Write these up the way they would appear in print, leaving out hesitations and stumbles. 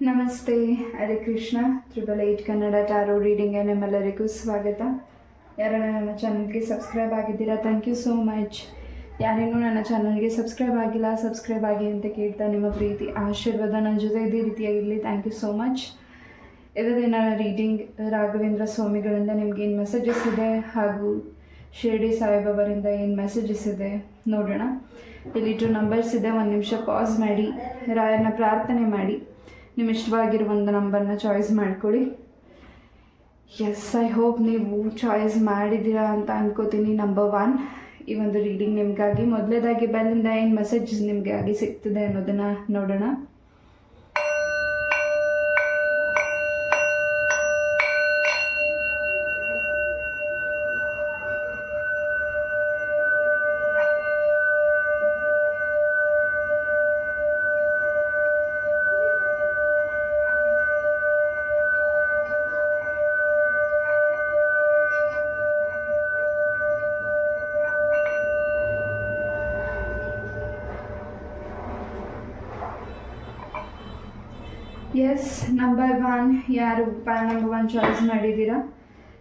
ನಮಸ್ತೆ, ಹರೇ ಕೃಷ್ಣ. 888 ಕನ್ನಡ ಟ್ಯಾರೋ ರೀಡಿಂಗ್ಗೆ ನಿಮ್ಮೆಲ್ಲರಿಗೂ ಸ್ವಾಗತ. ಯಾರೆಲ್ಲ ನನ್ನ ಚಾನಲ್ಗೆ ಸಬ್ಸ್ಕ್ರೈಬ್ ಆಗಿದ್ದೀರಾ, ಥ್ಯಾಂಕ್ ಯು ಸೋ ಮಚ್. ಯಾರೇನೂ ನನ್ನ ಚಾನಲ್ಗೆ ಸಬ್ಸ್ಕ್ರೈಬ್ ಆಗಿಲ್ಲ, ಸಬ್ಸ್ಕ್ರೈಬ್ ಆಗಿ ಅಂತ ಕೇಳ್ತಾ ನಿಮ್ಮ ಪ್ರೀತಿ ಆಶೀರ್ವಾದ ನನ್ನ ಜೊತೆ ಇದೇ ರೀತಿಯಾಗಿರಲಿ. Thank you so much. ಇವತ್ತಿನ ರೀಡಿಂಗ್ ರಾಘವೇಂದ್ರ ಸ್ವಾಮಿಗಳಿಂದ ನಿಮ್ಗೆ ಏನು ಮೆಸೇಜಸ್ ಇದೆ ಹಾಗೂ ಶಿರ್ಡಿ ಸಾಯಿಬಾಬರಿಂದ ಏನು ಮೆಸೇಜಸ್ ಇದೆ ನೋಡೋಣ. ಇಲ್ಲಿ 2 ನಂಬರ್ಸ್ ಇದೆ. 1 ನಿಮಿಷ ಪಾಸ್ ಮಾಡಿ ರಾಯನ ಪ್ರಾರ್ಥನೆ ಮಾಡಿ ನಿಮ್ಮ ಇಷ್ಟವಾಗಿರೋ ಒಂದು ನಂಬರ್ನ ಚಾಯ್ಸ್ ಮಾಡ್ಕೊಳ್ಳಿ. ಎಸ್, ಐ ಹೋಪ್ ನೀವು ಚಾಯ್ಸ್ ಮಾಡಿದ್ದೀರಾ ಅಂತ ಅನ್ಕೋತೀನಿ. ನಂಬರ್ 1 ಈ ಒಂದು ರೀಡಿಂಗ್ ನಿಮಗಾಗಿ. ಮೊದಲೇದಾಗಿ ಬೆಲ್ಲಿಂದ ಏನು ಮೆಸೇಜ್ ನಿಮಗೆ ಆಗಿ ಸಿಗ್ತಿದೆ ಅನ್ನೋದನ್ನು ನೋಡೋಣ. ಎಸ್, ನಂಬರ್ 1 ಯಾರು ನಂಬರ್ 1 ಚಾಯ್ಸ್ ಮಾಡಿದ್ದೀರಾ?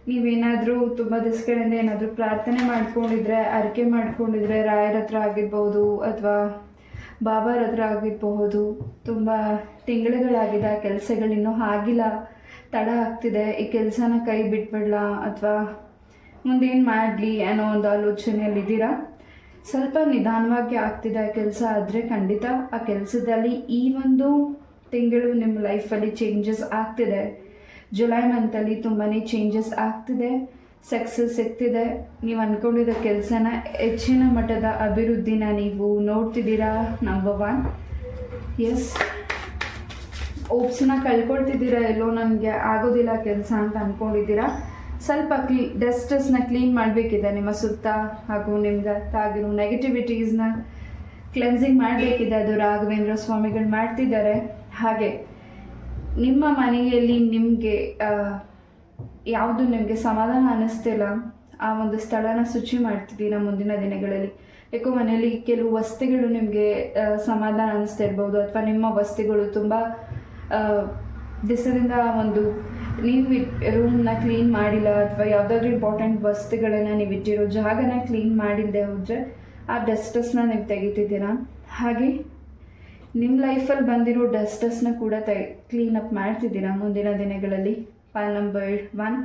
ನೀವೇನಾದರೂ ತುಂಬ ದಿವಸಗಳಿಂದ ಏನಾದರೂ ಪ್ರಾರ್ಥನೆ ಮಾಡ್ಕೊಂಡಿದ್ರೆ, ಅರಿಕೆ ಮಾಡ್ಕೊಂಡಿದ್ರೆ, ರಾಯರ ಹತ್ರ ಆಗಿರ್ಬೋದು ಅಥವಾ ಬಾಬಾರ ಹತ್ರ ಆಗಿರಬಹುದು, ತುಂಬ ತಿಂಗಳುಗಳಾಗಿದೆ, ಕೆಲಸಗಳಿನ್ನೂ ಆಗಿಲ್ಲ, ತಡ ಆಗ್ತಿದೆ, ಈ ಕೆಲಸನ ಕೈ ಬಿಟ್ಬಿಡ್ಲಾ ಅಥವಾ ಮುಂದೇನು ಮಾಡಲಿ ಅನ್ನೋ ಒಂದು ಆಲೋಚನೆಯಲ್ಲಿದ್ದೀರಾ. ಸ್ವಲ್ಪ ನಿಧಾನವಾಗಿ ಆಗ್ತಿದೆ ಕೆಲಸ, ಆದರೆ ಖಂಡಿತ ಆ ಕೆಲಸದಲ್ಲಿ ಈ ಒಂದು ತಿಂಗಳು ನಿಮ್ಮ ಲೈಫಲ್ಲಿ ಚೇಂಜಸ್ ಆಗ್ತಿದೆ. ಜುಲೈ ಮಂತಲ್ಲಿ ತುಂಬಾ ಚೇಂಜಸ್ ಆಗ್ತಿದೆ, ಸಕ್ಸಸ್ ಸಿಗ್ತಿದೆ. ನೀವು ಅಂದ್ಕೊಂಡಿದ್ದ ಕೆಲಸನ ಹೆಚ್ಚಿನ ಮಟ್ಟದ ಅಭಿವೃದ್ಧಿನ ನೀವು ನೋಡ್ತಿದ್ದೀರಾ. Number 1 S, ಓಪ್ಸನ್ನ ಕಳ್ಕೊಳ್ತಿದ್ದೀರಾ. ಎಲ್ಲೋ ನನಗೆ ಆಗೋದಿಲ್ಲ ಕೆಲಸ ಅಂತ ಅಂದ್ಕೊಂಡಿದ್ದೀರಾ. ಸ್ವಲ್ಪ ಡಸ್ಟಸ್ನ ಕ್ಲೀನ್ ಮಾಡಬೇಕಿದೆ ನಿಮ್ಮ ಸುತ್ತ, ಹಾಗೂ ನಿಮ್ಗೆ ಆಗಿರೋ ನೆಗೆಟಿವಿಟೀಸ್ನ ಕ್ಲೆನ್ಸಿಂಗ್ ಮಾಡಬೇಕಿದೆ. ಅದು ರಾಘವೇಂದ್ರ ಸ್ವಾಮಿಗಳು ಮಾಡ್ತಿದ್ದಾರೆ. ಹಾಗೆ ನಿಮ್ಮ ಮನೆಯಲ್ಲಿ ನಿಮಗೆ ಯಾವುದು ನಿಮಗೆ ಸಮಾಧಾನ ಅನ್ನಿಸ್ತಿಲ್ಲ, ಆ ಒಂದು ಸ್ಥಳನ ಶುಚಿ ಮಾಡ್ತಿದ್ದೀರಾ ಮುಂದಿನ ದಿನಗಳಲ್ಲಿ. ಯಾಕೋ ಮನೆಯಲ್ಲಿ ಕೆಲವು ವಸ್ತುಗಳು ನಿಮಗೆ ಸಮಾಧಾನ ಅನ್ನಿಸ್ತಾ ಇರ್ಬೋದು, ಅಥವಾ ನಿಮ್ಮ ವಸ್ತುಗಳು ತುಂಬ ದಿವಸದಿಂದ ಒಂದು ನೀವು ರೂಮ್ನ ಕ್ಲೀನ್ ಮಾಡಿಲ್ಲ, ಅಥವಾ ಯಾವುದಾದ್ರೂ ಇಂಪಾರ್ಟೆಂಟ್ ವಸ್ತುಗಳನ್ನು ನೀವು ಇಟ್ಟಿರೋ ಜಾಗನ ಕ್ಲೀನ್ ಮಾಡಿಲ್ಲದೆ ಹೋದರೆ ಆ ಡಸ್ಟಸ್ನ ನೀವು ತೆಗಿತಿದ್ದೀರಾ. ಹಾಗೆ ನಿಮ್ಮ ಲೈಫಲ್ಲಿ ಬಂದಿರೋ ಡಸ್ಟಸ್ನ ಕೂಡ ಕ್ಲೀನಪ್ ಮಾಡ್ತಿದ್ದೀರಾ ಮುಂದಿನ ದಿನಗಳಲ್ಲಿ. ನಂಬರ್ 1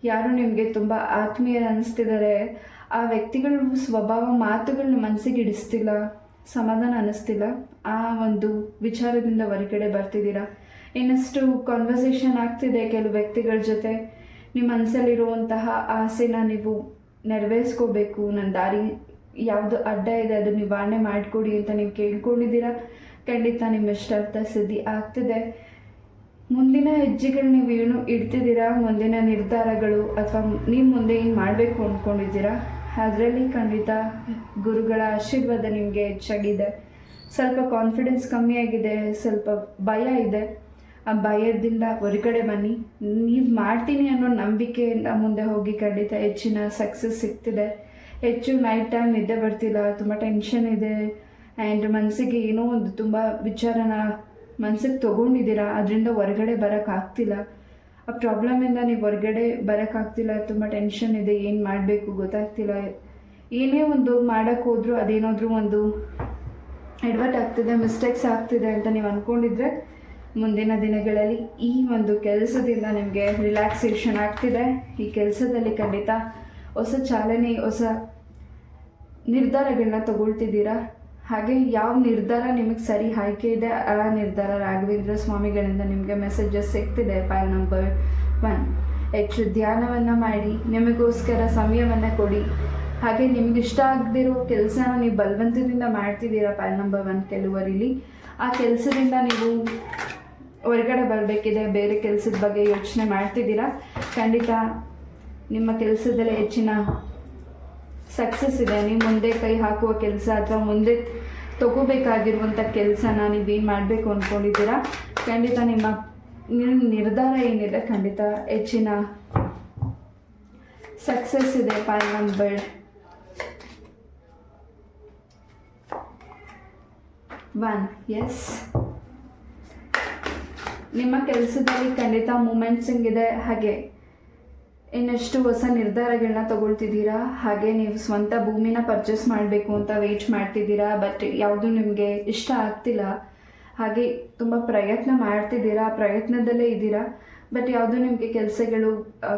ಯಾರು ನಿಮಗೆ ತುಂಬ ಆತ್ಮೀಯರು ಅನ್ನಿಸ್ತಿದ್ದಾರೆ, ಆ ವ್ಯಕ್ತಿಗಳ ಸ್ವಭಾವ ಮಾತುಗಳನ್ನ ಮನಸ್ಸಿಗೆ ಇಡಿಸ್ತಿಲ್ಲ, ಸಮಾಧಾನ ಅನ್ನಿಸ್ತಿಲ್ಲ, ಆ ಒಂದು ವಿಚಾರದಿಂದ ಹೊರಗಡೆ ಬರ್ತಿದ್ದೀರಾ. ಇನ್ನಷ್ಟು ಕಾನ್ವರ್ಸೇಷನ್ ಆಗ್ತಿದೆ ಕೆಲವು ವ್ಯಕ್ತಿಗಳ ಜೊತೆ. ನಿಮ್ಮ ಮನಸ್ಸಲ್ಲಿರುವಂತಹ ಆಸೆನ ನೀವು ನೆರವೇರಿಸ್ಕೋಬೇಕು. ನನ್ನ ದಾರಿ ಯಾವುದು ಅಡ್ಡ ಇದೆ ಅದು ನಿವಾರಣೆ ಮಾಡಿಕೊಡಿ ಅಂತ ನೀವು ಕೇಳ್ಕೊಂಡಿದ್ದೀರಾ. ಖಂಡಿತ ನಿಮ್ಮ ಇಷ್ಟಾರ್ಥ ಸಿದ್ಧಿ ಆಗ್ತಿದೆ. ಮುಂದಿನ ಹೆಜ್ಜೆಗಳು ನೀವು ಏನು ಇಡ್ತಿದ್ದೀರಾ, ಮುಂದಿನ ನಿರ್ಧಾರಗಳು ಅಥವಾ ನೀವು ಮುಂದೆ ಏನು ಮಾಡಬೇಕು ಅಂದ್ಕೊಂಡಿದ್ದೀರಾ, ಅದರಲ್ಲಿ ಖಂಡಿತ ಗುರುಗಳ ಆಶೀರ್ವಾದ ನಿಮಗೆ ಹೆಚ್ಚಾಗಿದೆ. ಸ್ವಲ್ಪ ಕಾನ್ಫಿಡೆನ್ಸ್ ಕಮ್ಮಿ ಆಗಿದೆ, ಸ್ವಲ್ಪ ಭಯ ಇದೆ. ಆ ಭಯದಿಂದ ಹೊರಗಡೆ ಬನ್ನಿ. ನೀವು ಮಾಡ್ತೀನಿ ಅನ್ನೋ ನಂಬಿಕೆಯಿಂದ ಮುಂದೆ ಹೋಗಿ ಖಂಡಿತ ಹೆಚ್ಚಿನ ಸಕ್ಸಸ್ ಸಿಗ್ತಿದೆ. ಹೆಚ್ಚು ನೈಟ್ ಟೈಮ್ ನಿದ್ದೆ ಬರ್ತಿಲ್ಲ, ತುಂಬ ಟೆನ್ಷನ್ ಇದೆ, ಆ್ಯಂಡ್ ಮನಸ್ಸಿಗೆ ಏನೋ ಒಂದು ತುಂಬ ವಿಚಾರನ ಮನಸ್ಸಿಗೆ ತೊಗೊಂಡಿದ್ದೀರಾ, ಅದರಿಂದ ಹೊರಗಡೆ ಬರೋಕ್ಕಾಗ್ತಿಲ್ಲ. ಆ ಪ್ರಾಬ್ಲಮಿಂದ ನೀವು ಹೊರಗಡೆ ಬರೋಕ್ಕಾಗ್ತಿಲ್ಲ, ತುಂಬ ಟೆನ್ಷನ್ ಇದೆ, ಏನು ಮಾಡಬೇಕು ಗೊತ್ತಾಗ್ತಿಲ್ಲ. ಏನೇ ಒಂದು ಮಾಡೋಕ್ಕೆ ಹೋದರೂ ಅದೇನಾದರೂ ಒಂದು ಎಡವಟ್ ಆಗ್ತಿದೆ, ಮಿಸ್ಟೇಕ್ಸ್ ಆಗ್ತಿದೆ ಅಂತ ನೀವು ಅಂದ್ಕೊಂಡಿದ್ರೆ, ಮುಂದಿನ ದಿನಗಳಲ್ಲಿ ಈ ಒಂದು ಕೆಲಸದಿಂದ ನಿಮಗೆ ರಿಲ್ಯಾಕ್ಸೇಷನ್ ಆಗ್ತಿದೆ. ಈ ಕೆಲಸದಲ್ಲಿ ಖಂಡಿತ ಹೊಸ ಚಾಲನೆ, ಹೊಸ ನಿರ್ಧಾರಗಳನ್ನ ತಗೊಳ್ತಿದ್ದೀರಾ. ಹಾಗೆ ಯಾವ ನಿರ್ಧಾರ ನಿಮಗೆ ಸರಿ ಆಯ್ಕೆ ಇದೆ ಆ ನಿರ್ಧಾರ ರಾಘವೇಂದ್ರ ಸ್ವಾಮಿಗಳಿಂದ ನಿಮಗೆ ಮೆಸೇಜಸ್ ಸಿಗ್ತಿದೆ. ನಂಬರ್ 1 ಹೆಚ್ಚು ಧ್ಯಾನವನ್ನು ಮಾಡಿ, ನಿಮಗೋಸ್ಕರ ಸಮಯವನ್ನು ಕೊಡಿ. ಹಾಗೆ ನಿಮ್ಗೆ ಇಷ್ಟ ಆಗದಿರೋ ಕೆಲಸನ ನೀವು ಬಲವಂತದಿಂದ ಮಾಡ್ತಿದ್ದೀರಾ. ನಂಬರ್ 1 ಕೆಲವರಲ್ಲಿ ಆ ಕೆಲಸದಿಂದ ನೀವು ಹೊರಗಡೆ ಬರಬೇಕಿದೆ, ಬೇರೆ ಕೆಲಸದ ಬಗ್ಗೆ ಯೋಚನೆ ಮಾಡ್ತಿದ್ದೀರಾ. ಖಂಡಿತ ನಿಮ್ಮ ಕೆಲಸದಲ್ಲಿ ಹೆಚ್ಚಿನ ಸಕ್ಸಸ್ ಇದೆ. ನೀವು ಮುಂದೆ ಕೈ ಹಾಕುವ ಕೆಲಸ ಅಥವಾ ಮುಂದೆ ತಗೋಬೇಕಾಗಿರುವಂಥ ಕೆಲಸನ ನೀವೇನು ಮಾಡಬೇಕು ಅಂದ್ಕೊಂಡಿದ್ದೀರಾ, ಖಂಡಿತ ನಿಮ್ಮ ನಿರ್ಧಾರ ಏನಿದೆ ಖಂಡಿತ ಹೆಚ್ಚಿನ ಸಕ್ಸಸ್ ಇದೆ. ನಂಬರ್ 1. Yes. ನಿಮ್ಮ ಕೆಲಸದಲ್ಲಿ ಖಂಡಿತ ಮೂಮೆಂಟ್ಸಿಂಗ್ ಇದೆ. ಹಾಗೆ ಇನ್ನಷ್ಟು ಹೊಸ ನಿರ್ಧಾರಗಳನ್ನ ತಗೊಳ್ತಿದ್ದೀರಾ. ಹಾಗೆ ನೀವು ಸ್ವಂತ ಭೂಮಿನ ಪರ್ಚೇಸ್ ಮಾಡಬೇಕು ಅಂತ ವೆಯ್ಟ್ ಮಾಡ್ತಿದ್ದೀರಾ. ಬಟ್ ಯಾವುದು ನಿಮಗೆ ಇಷ್ಟ ಆಗ್ತಿಲ್ಲ. ಹಾಗೆ ತುಂಬ ಪ್ರಯತ್ನ ಮಾಡ್ತಿದ್ದೀರಾ, ಪ್ರಯತ್ನದಲ್ಲೇ ಇದ್ದೀರಾ. ಬಟ್ ಯಾವುದು ನಿಮಗೆ ಕೆಲಸಗಳು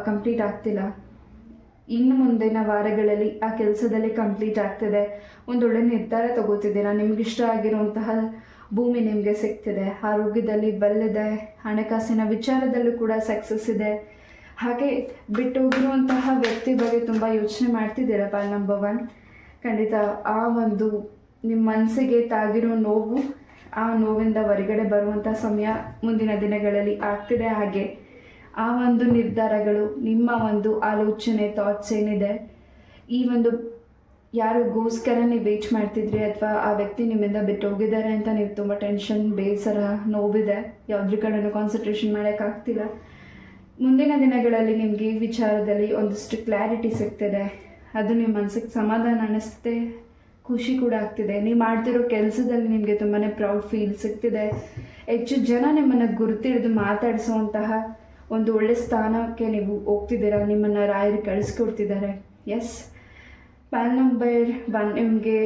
ಕಂಪ್ಲೀಟ್ ಆಗ್ತಿಲ್ಲ. ಇನ್ನು ಮುಂದಿನ ವಾರಗಳಲ್ಲಿ ಆ ಕೆಲಸದಲ್ಲಿ ಕಂಪ್ಲೀಟ್ ಆಗ್ತಿದೆ. ಒಂದೊಳ್ಳೆ ನಿರ್ಧಾರ ತಗೋತಿದ್ದೀರಾ. ನಿಮಗಿಷ್ಟ ಆಗಿರುವಂತಹ ಭೂಮಿ ನಿಮಗೆ ಸಿಗ್ತಿದೆ. ಆರೋಗ್ಯದಲ್ಲಿ ಬಲ್ಲಿದೆ. ಹಣಕಾಸಿನ ವಿಚಾರದಲ್ಲೂ ಕೂಡ ಸಕ್ಸಸ್ ಇದೆ. ಹಾಗೆ ಬಿಟ್ಟು ಹೋಗಿರುವಂತಹ ವ್ಯಕ್ತಿ ಬಗ್ಗೆ ತುಂಬ ಯೋಚನೆ ಮಾಡ್ತಿದ್ದೀರಾ ಪಾಲ್ ನಂಬರ್ 1. ಖಂಡಿತ ಆ ಒಂದು ನಿಮ್ಮ ಮನಸ್ಸಿಗೆ ತಾಗಿರೋ ನೋವು, ಆ ನೋವಿಂದ ಹೊರಗಡೆ ಬರುವಂಥ ಸಮಯ ಮುಂದಿನ ದಿನಗಳಲ್ಲಿ ಆಗ್ತಿದೆ. ಹಾಗೆ ಆ ಒಂದು ನಿರ್ಧಾರಗಳು, ನಿಮ್ಮ ಒಂದು ಆಲೋಚನೆ, ಥಾಟ್ಸ್ ಏನಿದೆ, ಈ ಒಂದು ಯಾರಿಗೋಸ್ಕರ ನೀವು ವೇಟ್ ಮಾಡ್ತಿದ್ರಿ ಅಥವಾ ಆ ವ್ಯಕ್ತಿ ನಿಮ್ಮಿಂದ ಬಿಟ್ಟು ಹೋಗಿದ್ದಾರೆ ಅಂತ ನೀವು ತುಂಬ ಟೆನ್ಷನ್, ಬೇಸರ, ನೋವಿದೆ, ಯಾವುದ್ರ ಕಡೆನೂ ಕಾನ್ಸಂಟ್ರೇಷನ್ ಮಾಡೋಕ್ಕಾಗ್ತಿಲ್ಲ. ಮುಂದಿನ ದಿನಗಳಲ್ಲಿ ನಿಮಗೆ ಈ ವಿಚಾರದಲ್ಲಿ ಒಂದಷ್ಟು ಕ್ಲಾರಿಟಿ ಸಿಗ್ತಿದೆ. ಅದು ನಿಮ್ಮ ಮನಸ್ಸಿಗೆ ಸಮಾಧಾನ ಅನ್ನಿಸುತ್ತೆ, ಖುಷಿ ಕೂಡ ಆಗ್ತಿದೆ. ನೀವು ಮಾಡ್ತಿರೋ ಕೆಲಸದಲ್ಲಿ ನಿಮಗೆ ತುಂಬಾ ಪ್ರೌಡ್ ಫೀಲ್ ಸಿಗ್ತಿದೆ. ಹೆಚ್ಚು ಜನ ನಿಮ್ಮನ್ನು ಗುರುತಿಡಿದು ಮಾತಾಡಿಸುವಂತಹ ಒಂದು ಒಳ್ಳೆ ಸ್ಥಾನಕ್ಕೆ ನೀವು ಹೋಗ್ತಿದ್ದೀರಾ. ನಿಮ್ಮನ್ನು ರಾಯರು ಕಳಿಸ್ಕೊಡ್ತಿದ್ದಾರೆ. ಎಸ್, ಪಾಲ್ ನಂಬರ್ 1 ನಿಮಗೆ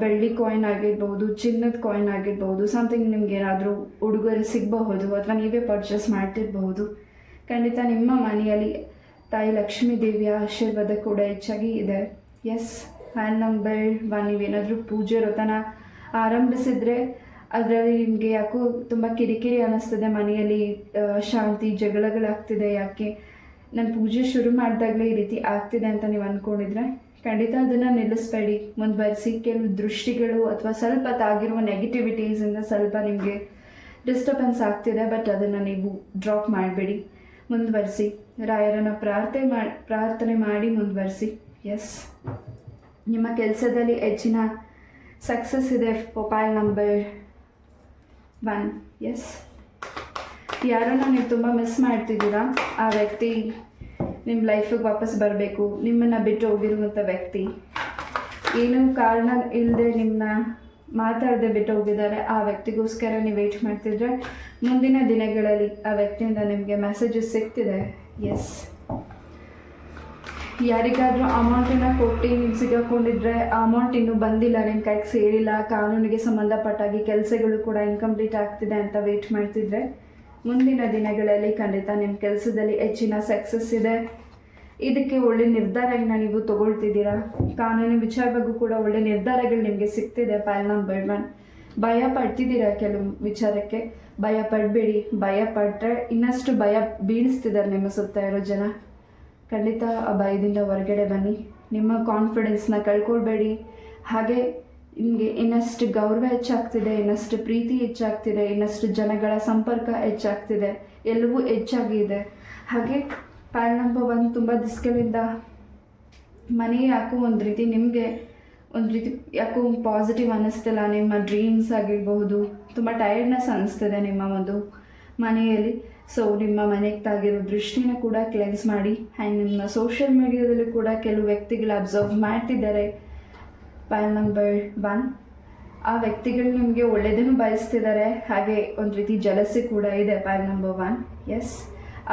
ಬೆಳ್ಳಿ ಕಾಯಿನ್ ಆಗಿರ್ಬೋದು, ಚಿನ್ನದ ಕಾಯಿನ್ ಆಗಿರ್ಬೋದು, ಸಮಥಿಂಗ್ ನಿಮ್ಗೆ ಏನಾದರೂ ಉಡುಗೊರೆ ಸಿಗಬಹುದು ಅಥವಾ ನೀವೇ ಪರ್ಚೇಸ್ ಮಾಡ್ತಿರ್ಬಹುದು. ಖಂಡಿತ ನಿಮ್ಮ ಮನೆಯಲ್ಲಿ ತಾಯಿ ಲಕ್ಷ್ಮೀ ದೇವಿಯ ಆಶೀರ್ವಾದ ಕೂಡ ಹೆಚ್ಚಾಗಿ ಇದೆ. ಎಸ್, ಪಾಲ್ ನಂಬರ್ 1 ನೀವೇನಾದರೂ ಪೂಜೆ ವ್ರತನ ಆರಂಭಿಸಿದರೆ ಅದರಲ್ಲಿ ನಿಮಗೆ ಯಾಕೋ ತುಂಬ ಕಿರಿಕಿರಿ ಅನ್ನಿಸ್ತದೆ. ಮನೆಯಲ್ಲಿ ಶಾಂತಿ, ಜಗಳಗಳಾಗ್ತಿದೆ. ಯಾಕೆ ನಾನು ಪೂಜೆ ಶುರು ಮಾಡಿದಾಗಲೇ ಈ ರೀತಿ ಆಗ್ತಿದೆ ಅಂತ ನೀವು ಅಂದ್ಕೊಂಡಿದ್ರೆ ಖಂಡಿತ ಅದನ್ನು ನಿಲ್ಲಿಸಬೇಡಿ, ಮುಂದುವರಿಸಿ. ಕೆಲವು ದೃಷ್ಟಿಗಳು ಅಥವಾ ಸ್ವಲ್ಪ ತಾಗಿರುವ ನೆಗೆಟಿವಿಟೀಸಿಂದ ಸ್ವಲ್ಪ ನಿಮಗೆ ಡಿಸ್ಟರ್ಬೆನ್ಸ್ ಆಗ್ತಿದೆ. ಬಟ್ ಅದನ್ನು ನೀವು ಡ್ರಾಪ್ ಮಾಡಬೇಡಿ, ಮುಂದುವರಿಸಿ. ರಾಯರನ್ನು ಪ್ರಾರ್ಥನೆ ಮಾಡಿ ಮುಂದುವರಿಸಿ. ಎಸ್, ನಿಮ್ಮ ಕೆಲಸದಲ್ಲಿ ಹೆಚ್ಚಿನ ಸಕ್ಸಸ್ ಇದೆ ಪಾಲ್ ನಂಬರ್ 1. ಎಸ್, ಯಾರನ್ನು ನೀವು ತುಂಬ ಮಿಸ್ ಮಾಡ್ತಿದ್ದೀರಾ. ಆ ವ್ಯಕ್ತಿ ನಿಮ್ಮ ಲೈಫಿಗೆ ವಾಪಸ್ ಬರಬೇಕು. ನಿಮ್ಮನ್ನು ಬಿಟ್ಟು ಹೋಗಿರುವಂಥ ವ್ಯಕ್ತಿ ಏನೂ ಕಾರಣ ಇಲ್ಲದೆ ನಿಮ್ಮನ್ನ ಮಾತಾಡದೆ ಬಿಟ್ಟು ಹೋಗಿದ್ದಾರೆ. ಆ ವ್ಯಕ್ತಿಗೋಸ್ಕರ ನೀವು ವೇಟ್ ಮಾಡ್ತಿದ್ರೆ ಮುಂದಿನ ದಿನಗಳಲ್ಲಿ ಆ ವ್ಯಕ್ತಿಯಿಂದ ನಿಮಗೆ ಮೆಸೇಜಸ್ ಸಿಗ್ತಿದೆ. ಎಸ್, ಯಾರಿಗಾದರೂ ಅಮೌಂಟನ್ನು ಕೊಟ್ಟು ನೀವು ಸಿಗಾಕೊಂಡಿದ್ರೆ ಆ ಅಮೌಂಟ್ ಇನ್ನೂ ಬಂದಿಲ್ಲ, ನಿಮ್ಮ ಕೈಗೆ ಸೇರಿಲ್ಲ, ಕಾನೂನಿಗೆ ಸಂಬಂಧಪಟ್ಟಾಗಿ ಕೆಲಸಗಳು ಕೂಡ ಇನ್ಕಂಪ್ಲೀಟ್ ಆಗ್ತಿದೆ ಅಂತ ವೇಟ್ ಮಾಡ್ತಿದ್ರೆ ಮುಂದಿನ ದಿನಗಳಲ್ಲಿ ಖಂಡಿತ ನಿಮ್ಮ ಕೆಲಸದಲ್ಲಿ ಹೆಚ್ಚಿನ ಸಕ್ಸಸ್ ಇದೆ. ಇದಕ್ಕೆ ಒಳ್ಳೆ ನಿರ್ಧಾರಗಳನ್ನ ನೀವು ತಗೊಳ್ತಿದ್ದೀರಾ. ಕಾನೂನು ವಿಚಾರವಾಗೂ ಕೂಡ ಒಳ್ಳೆ ನಿರ್ಧಾರಗಳು ನಿಮಗೆ ಸಿಗ್ತಿದೆ. ಪಾಲ್ ನಂಬರ್ 1 ಭಯ ಪಡ್ತಿದ್ದೀರಾ ಕೆಲವು ವಿಚಾರಕ್ಕೆ. ಭಯ ಪಡಬೇಡಿ. ಭಯ ಪಟ್ಟರೆ ಇನ್ನಷ್ಟು ಭಯ ಬೀಳಿಸ್ತಿದ್ದಾರೆ ನಿಮ್ಮ ಸುತ್ತ ಇರೋ ಜನ. ಖಂಡಿತ ಆ ಭಯದಿಂದ ಹೊರಗಡೆ ಬನ್ನಿ. ನಿಮ್ಮ ಕಾನ್ಫಿಡೆನ್ಸ್ನ ಕಳ್ಕೊಳ್ಬೇಡಿ. ಹಾಗೆ ನಿಮಗೆ ಇನ್ನಷ್ಟು ಗೌರವ ಹೆಚ್ಚಾಗ್ತಿದೆ, ಇನ್ನಷ್ಟು ಪ್ರೀತಿ ಹೆಚ್ಚಾಗ್ತಿದೆ, ಇನ್ನಷ್ಟು ಜನಗಳ ಸಂಪರ್ಕ ಹೆಚ್ಚಾಗ್ತಿದೆ, ಎಲ್ಲವೂ ಹೆಚ್ಚಾಗಿದೆ. ಹಾಗೆ ಪಾಲ್ ನಂಬರ್ 1 ತುಂಬ ದಿವಸಗಳಿಂದ ಮನೆ ಯಾಕೋ ಒಂದು ರೀತಿ ನಿಮಗೆ ಯಾಕೋ ಪಾಸಿಟಿವ್ ಅನ್ನಿಸ್ತಿಲ್ಲ. ನಿಮ್ಮ ಡ್ರೀಮ್ಸ್ ಆಗಿರಬಹುದು, ತುಂಬ ಟೈರ್ಡ್ನೆಸ್ ಅನ್ನಿಸ್ತಿದೆ ನಿಮ್ಮ ಒಂದು ಮನೆಯಲ್ಲಿ. ಸೊ ನಿಮ್ಮ ಮನೆಗೆ ತಾಗಿರೋ ದೃಷ್ಟಿನ ಕೂಡ ಕ್ಲೆನ್ಸ್ ಮಾಡಿ. ಆ್ಯಂಡ್ ನಿಮ್ಮ ಸೋಷಿಯಲ್ ಮೀಡಿಯಾದಲ್ಲೂ ಕೂಡ ಕೆಲವು ವ್ಯಕ್ತಿಗಳು ಅಬ್ಸರ್ವ್ ಮಾಡ್ತಿದ್ದಾರೆ. ಪಾಲ್ ನಂಬರ್ 1 ಆ ವ್ಯಕ್ತಿಗಳು ನಿಮಗೆ ಒಳ್ಳೆಯದನ್ನು ಬಯಸ್ತಿದ್ದಾರೆ. ಹಾಗೆ ಒಂದು ರೀತಿ ಜಲಸಿ ಕೂಡ ಇದೆ ಪಾಲ್ ನಂಬರ್ 1. ಎಸ್,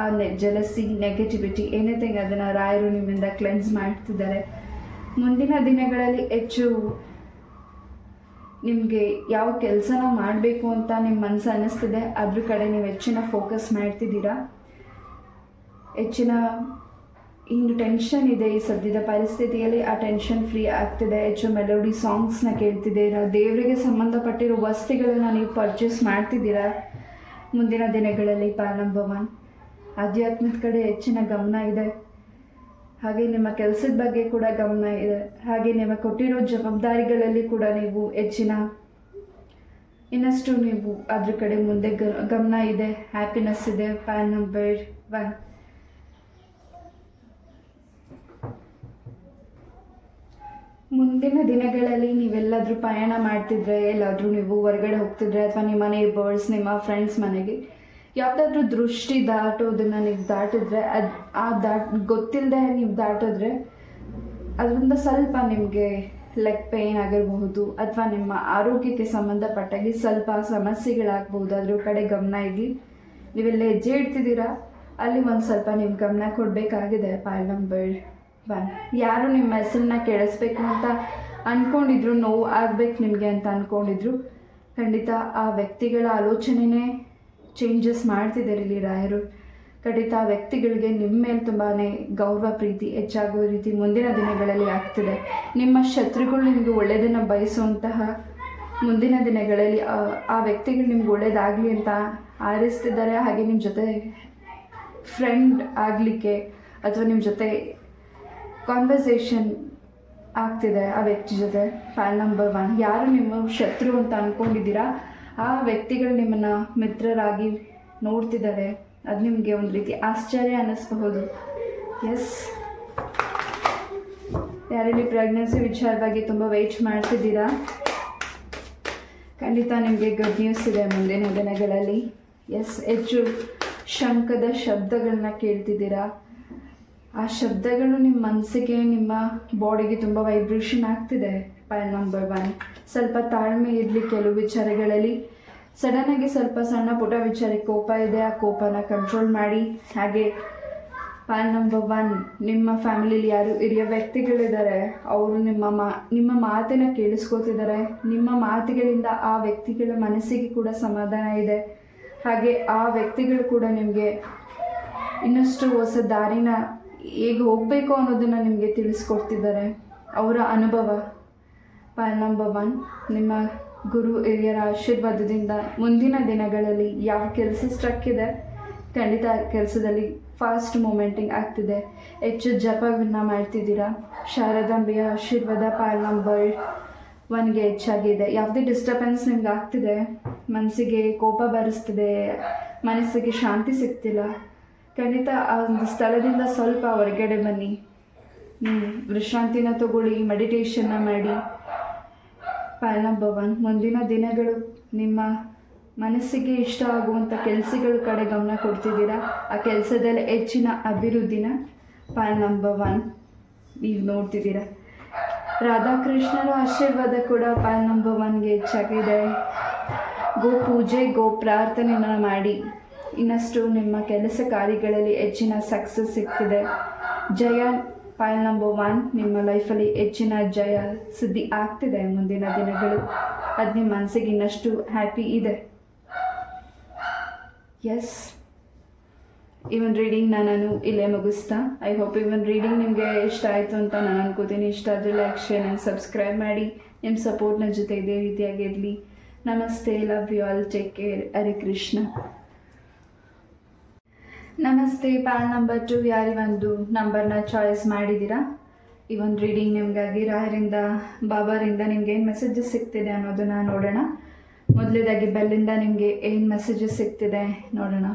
ಆ ಜಲಸಿ, ನೆಗೆಟಿವಿಟಿ, ಎನಿಥಿಂಗ್ ಅದನ್ನು ರಾಯರು ನಿಮ್ಮಿಂದ ಕ್ಲೆನ್ಸ್ ಮಾಡ್ತಿದ್ದಾರೆ. ಮುಂದಿನ ದಿನಗಳಲ್ಲಿ ಹೆಚ್ಚು ನಿಮಗೆ ಯಾವ ಕೆಲಸನ ಮಾಡಬೇಕು ಅಂತ ನಿಮ್ಮ ಮನಸ್ಸು ಅನ್ನಿಸ್ತಿದೆ ಅದ್ರ ಕಡೆ ನೀವು ಹೆಚ್ಚಿನ ಫೋಕಸ್ ಮಾಡ್ತಿದ್ದೀರಾ. ಹೆಚ್ಚಿನ ಇನ್ನು ಟೆನ್ಷನ್ ಇದೆ ಈ ಸದ್ಯದ ಪರಿಸ್ಥಿತಿಯಲ್ಲಿ, ಆ ಟೆನ್ಷನ್ ಫ್ರೀ ಆಗ್ತಿದೆ. ಹೆಚ್ಚು ಮೆಲೋಡಿ ಸಾಂಗ್ಸ್ನ ಕೇಳ್ತಿದ್ದೀರಾ. ದೇವರಿಗೆ ಸಂಬಂಧಪಟ್ಟಿರೋ ವಸ್ತುಗಳನ್ನು ನೀವು ಪರ್ಚೇಸ್ ಮಾಡ್ತಿದ್ದೀರಾ ಮುಂದಿನ ದಿನಗಳಲ್ಲಿ. ಪಾಲ್ ನಂಬರ್ 1 ಆಧ್ಯಾತ್ಮದ ಕಡೆ ಹೆಚ್ಚಿನ ಗಮನ ಇದೆ. ಹಾಗೆ ನಿಮ್ಮ ಕೆಲಸದ ಬಗ್ಗೆ ಕೂಡ ಗಮನ ಇದೆ. ಹಾಗೆ ನಿಮಗೆ ಕೊಟ್ಟಿರೋ ಜವಾಬ್ದಾರಿಗಳಲ್ಲಿ ಕೂಡ ನೀವು ಹೆಚ್ಚಿನ ಇನ್ನಷ್ಟು ನೀವು ಅದ್ರ ಕಡೆ ಮುಂದೆ ಗಮನ ಇದೆ. ಹ್ಯಾಪಿನೆಸ್ ಇದೆ. ಪಾಲ್ ನಂಬರ್ 1 ಮುಂದಿನ ದಿನಗಳಲ್ಲಿ ನೀವೆಲ್ಲಾದರೂ ಪಯಣ ಮಾಡ್ತಿದ್ರೆ, ಎಲ್ಲಾದರೂ ನೀವು ಹೊರಗಡೆ ಹೋಗ್ತಿದ್ರೆ ಅಥವಾ ನಿಮ್ಮ ನೇಬರ್ಸ್, ನಿಮ್ಮ ಫ್ರೆಂಡ್ಸ್ ಮನೆಗೆ ಯಾವುದಾದ್ರೂ ದೃಷ್ಟಿ ದಾಟೋದನ್ನು ನೀವು ದಾಟಿದ್ರೆ ಗೊತ್ತಿಲ್ಲದೆ ನೀವು ದಾಟಿದ್ರೆ ಅದರಿಂದ ಸ್ವಲ್ಪ ನಿಮಗೆ ಲೆಗ್ ಪೇಯ್ನ್ ಆಗಿರಬಹುದು ಅಥವಾ ನಿಮ್ಮ ಆರೋಗ್ಯಕ್ಕೆ ಸಂಬಂಧಪಟ್ಟಾಗಿ ಸ್ವಲ್ಪ ಸಮಸ್ಯೆಗಳಾಗಬಹುದು. ಅದ್ರ ಕಡೆ ಗಮನ ಇರಲಿ. ನೀವೆಲ್ಲ ಹೆಜ್ಜೆ ಇಡ್ತಿದ್ದೀರಾ ಅಲ್ಲಿ ಒಂದು ಸ್ವಲ್ಪ ನೀವು ಗಮನ ಕೊಡಬೇಕಾಗಿದೆ. ಪಾಯಲ್ ನಂಬರ್ 1 ಯಾರು ನಿಮ್ಮ ಹೆಸರನ್ನ ಕೆಡಿಸ್ಬೇಕು ಅಂತ ಅಂದ್ಕೊಂಡಿದ್ರು, ನೋವು ಆಗಬೇಕು ನಿಮಗೆ ಅಂತ ಅಂದ್ಕೊಂಡಿದ್ರು, ಖಂಡಿತ ಆ ವ್ಯಕ್ತಿಗಳ ಆಲೋಚನೆನೇ ಚೇಂಜಸ್ ಮಾಡ್ತಿದ್ದಾರೆ ಇಲ್ಲಿ ರಾಯರು. ಖಂಡಿತ ಆ ವ್ಯಕ್ತಿಗಳಿಗೆ ನಿಮ್ಮ ಮೇಲೆ ತುಂಬಾ ಗೌರವ ಪ್ರೀತಿ ಹೆಚ್ಚಾಗುವ ರೀತಿ ಮುಂದಿನ ದಿನಗಳಲ್ಲಿ ಆಗ್ತಿದೆ. ನಿಮ್ಮ ಶತ್ರುಗಳು ನಿಮಗೆ ಒಳ್ಳೆಯದನ್ನು ಬಯಸುವಂತಹ ಮುಂದಿನ ದಿನಗಳಲ್ಲಿ ಆ ವ್ಯಕ್ತಿಗಳು ನಿಮ್ಗೆ ಒಳ್ಳೇದಾಗಲಿ ಅಂತ ಹಾರೈಸ್ತಿದ್ದಾರೆ. ಹಾಗೆ ನಿಮ್ಮ ಜೊತೆ ಫ್ರೆಂಡ್ ಆಗಲಿಕ್ಕೆ ಅಥವಾ ನಿಮ್ಮ ಜೊತೆ ಕಾನ್ವರ್ಸೇಷನ್ ಆಗ್ತಿದೆ ಆ ವ್ಯಕ್ತಿ ಜೊತೆ. ಪಾಯಲ್ ನಂಬರ್ 1 ಯಾರು ನಿಮ್ಮ ಶತ್ರು ಅಂತ ಅಂದ್ಕೊಂಡಿದ್ದೀರಾ ಆ ವ್ಯಕ್ತಿಗಳು ನಿಮ್ಮನ್ನು ಮಿತ್ರರಾಗಿ ನೋಡ್ತಿದ್ದಾರೆ. ಅದು ನಿಮಗೆ ಒಂದು ರೀತಿ ಆಶ್ಚರ್ಯ ಅನ್ನಿಸ್ಬಹುದು. ಎಸ್, ಯಾರಲ್ಲಿ ಪ್ರೆಗ್ನೆನ್ಸಿ ವಿಚಾರವಾಗಿ ತುಂಬ ವೆಯ್ಟ್ ಮಾಡ್ತಿದ್ದೀರಾ, ಖಂಡಿತ ನಿಮಗೆ ಗುಡ್ ನ್ಯೂಸ್ ಇದೆ ಮುಂದಿನ ದಿನಗಳಲ್ಲಿ. ಎಸ್, ಹೆಚ್ಚು ಶಂಖದ ಶಬ್ದಗಳನ್ನ ಕೇಳ್ತಿದ್ದೀರಾ. ಆ ಶಬ್ದಗಳು ನಿಮ್ಮ ಮನಸ್ಸಿಗೆ ನಿಮ್ಮ ಬಾಡಿಗೆ ತುಂಬ ವೈಬ್ರೇಷನ್ ಆಗ್ತಿದೆ. ಪಾಯಲ್ ನಂಬರ್ 1 ಸ್ವಲ್ಪ ತಾಳ್ಮೆ ಇರಲಿ. ಕೆಲವು ವಿಚಾರಗಳಲ್ಲಿ ಸಡನ್ನಾಗಿ ಸ್ವಲ್ಪ ಸಣ್ಣ ಪುಟ್ಟ ವಿಚಾರಕ್ಕೆ ಕೋಪ ಇದೆ, ಆ ಕೋಪನ ಕಂಟ್ರೋಲ್ ಮಾಡಿ. ಹಾಗೆ ಪಾಯಲ್ ನಂಬರ್ 1 ನಿಮ್ಮ ಫ್ಯಾಮಿಲಿಯಲ್ಲಿ ಯಾರು ಹಿರಿಯ ವ್ಯಕ್ತಿಗಳಿದ್ದಾರೆ ಅವರು ನಿಮ್ಮ ಮಾತಿನ ಕೇಳಿಸ್ಕೊತಿದ್ದಾರೆ. ನಿಮ್ಮ ಮಾತುಗಳಿಂದ ಆ ವ್ಯಕ್ತಿಗಳ ಮನಸ್ಸಿಗೆ ಕೂಡ ಸಮಾಧಾನ ಇದೆ. ಹಾಗೆ ಆ ವ್ಯಕ್ತಿಗಳು ಕೂಡ ನಿಮಗೆ ಇನ್ನಷ್ಟು ಹೊಸ ದಾರಿನ ಹೇಗೆ ಹೋಗಬೇಕು ಅನ್ನೋದನ್ನು ನಿಮಗೆ ತಿಳಿಸ್ಕೊಡ್ತಿದ್ದಾರೆ. ಅವರ ಅನುಭವ. ಪಾಯಲ್ ನಂಬರ್ 1 ನಿಮ್ಮ ಗುರು ಹಿರಿಯರ ಆಶೀರ್ವಾದದಿಂದ ಮುಂದಿನ ದಿನಗಳಲ್ಲಿ ಯಾವ ಕೆಲಸ ಸ್ಟ್ರಕ್ ಇದೆ ಖಂಡಿತ ಕೆಲಸದಲ್ಲಿ ಫಾಸ್ಟ್ ಮೂಮೆಂಟಿಂಗ್ ಆಗ್ತಿದೆ. ಹೆಚ್ಚು ಜಪವನ್ನು ಮಾಡ್ತಿದ್ದೀರಾ. ಶಾರದಾಂಬೆಯ ಆಶೀರ್ವಾದ ಪಾಯಲ್ ನಂಬರ್ 1ಗೆ ಹೆಚ್ಚಾಗಿದೆ. ಯಾವುದೇ ಡಿಸ್ಟರ್ಬೆನ್ಸ್ ನಿಮ್ಗೆ ಆಗ್ತಿದೆ, ಮನಸ್ಸಿಗೆ ಕೋಪ ಬರಿಸ್ತಿದೆ, ಮನಸ್ಸಿಗೆ ಶಾಂತಿ ಸಿಗ್ತಿಲ್ಲ, ಖಂಡಿತ ಆ ಒಂದು ಸ್ಥಳದಿಂದ ಸ್ವಲ್ಪ ಹೊರಗಡೆ ಬನ್ನಿ. ವಿಶ್ರಾಂತಿನ ತಗೊಳ್ಳಿ, ಮೆಡಿಟೇಷನ್ನ ಮಾಡಿ. ಪಾಯಲ್ ನಂಬರ್ 1 ಮುಂದಿನ ದಿನಗಳು ನಿಮ್ಮ ಮನಸ್ಸಿಗೆ ಇಷ್ಟ ಆಗುವಂಥ ಕೆಲಸಗಳ ಕಡೆ ಗಮನ ಕೊಡ್ತಿದ್ದೀರಾ. ಆ ಕೆಲಸದಲ್ಲಿ ಹೆಚ್ಚಿನ ಅಭಿವೃದ್ಧಿನ ಪಾಯಲ್ ನಂಬರ್ 1 ನೀವು ನೋಡ್ತಿದ್ದೀರಾ. ರಾಧಾಕೃಷ್ಣರ ಆಶೀರ್ವಾದ ಕೂಡ ಪಾಯಲ್ ನಂಬರ್ 1ಗೆ ಹೆಚ್ಚಾಗಿದೆ. ಗೋ ಪೂಜೆ, ಗೋ ಪ್ರಾರ್ಥನೆಯನ್ನು ಮಾಡಿ. ಇನ್ನಷ್ಟು ನಿಮ್ಮ ಕೆಲಸ ಕಾರ್ಯಗಳಲ್ಲಿ ಹೆಚ್ಚಿನ ಸಕ್ಸಸ್ ಸಿಗ್ತಿದೆ. ಜಯ ಪಾಯಲ್ ನಂಬರ್ 1 ನಿಮ್ಮ ಲೈಫಲ್ಲಿ ಹೆಚ್ಚಿನ ಜಯ ಸಿದ್ಧಿ ಆಗ್ತಿದೆ ಮುಂದಿನ ದಿನಗಳು. ಅದು ನಿಮ್ಮ ಮನಸ್ಸಿಗೆ ಇನ್ನಷ್ಟು ಹ್ಯಾಪಿ ಇದೆ. ಎಸ್, ಈ ಒಂದು ರೀಡಿಂಗ್ನ ನಾನು ಇಲ್ಲೇ ಮುಗಿಸ್ತಾ. ಐ ಹೋಪ್ ಈ ಒಂದು ರೀಡಿಂಗ್ ನಿಮಗೆ ಇಷ್ಟ ಆಯಿತು ಅಂತ ನಾನು ಅನ್ಕೋತೀನಿ. ಇಷ್ಟ ಆದರೆ ಲೈಕ್, ಶೇರ್ ಆ್ಯಂಡ್ ಸಬ್ಸ್ಕ್ರೈಬ್ ಮಾಡಿ. ನಿಮ್ಮ ಸಪೋರ್ಟ್ ನನ್ನ ಜೊತೆ ಇದೇ ರೀತಿಯಾಗಿರಲಿ. ನಮಸ್ತೆ, love you all, take care, Hare Krishna. ನಮಸ್ತೆ. ಪಾಯಲ್ ನಂಬರ್ 2 ಯಾರು ಒಂದು ನಂಬರ್ನ ಚಾಯ್ಸ್ ಮಾಡಿದ್ದೀರಾ, ಈ ಒಂದು ರೀಡಿಂಗ್ ನಿಮಗಾಗಿ ರಾಯರಿಂದ ಬಾಬಾರಿಂದ ನಿಮ್ಗೆ ಏನು ಮೆಸೇಜಸ್ ಸಿಗ್ತಿದೆ ಅನ್ನೋದನ್ನು ನೋಡೋಣ. ಮೊದಲೇದಾಗಿ ಬೆಲ್ಲಿಂದ ನಿಮಗೆ ಏನು ಮೆಸೇಜಸ್ ಸಿಗ್ತಿದೆ ನೋಡೋಣ.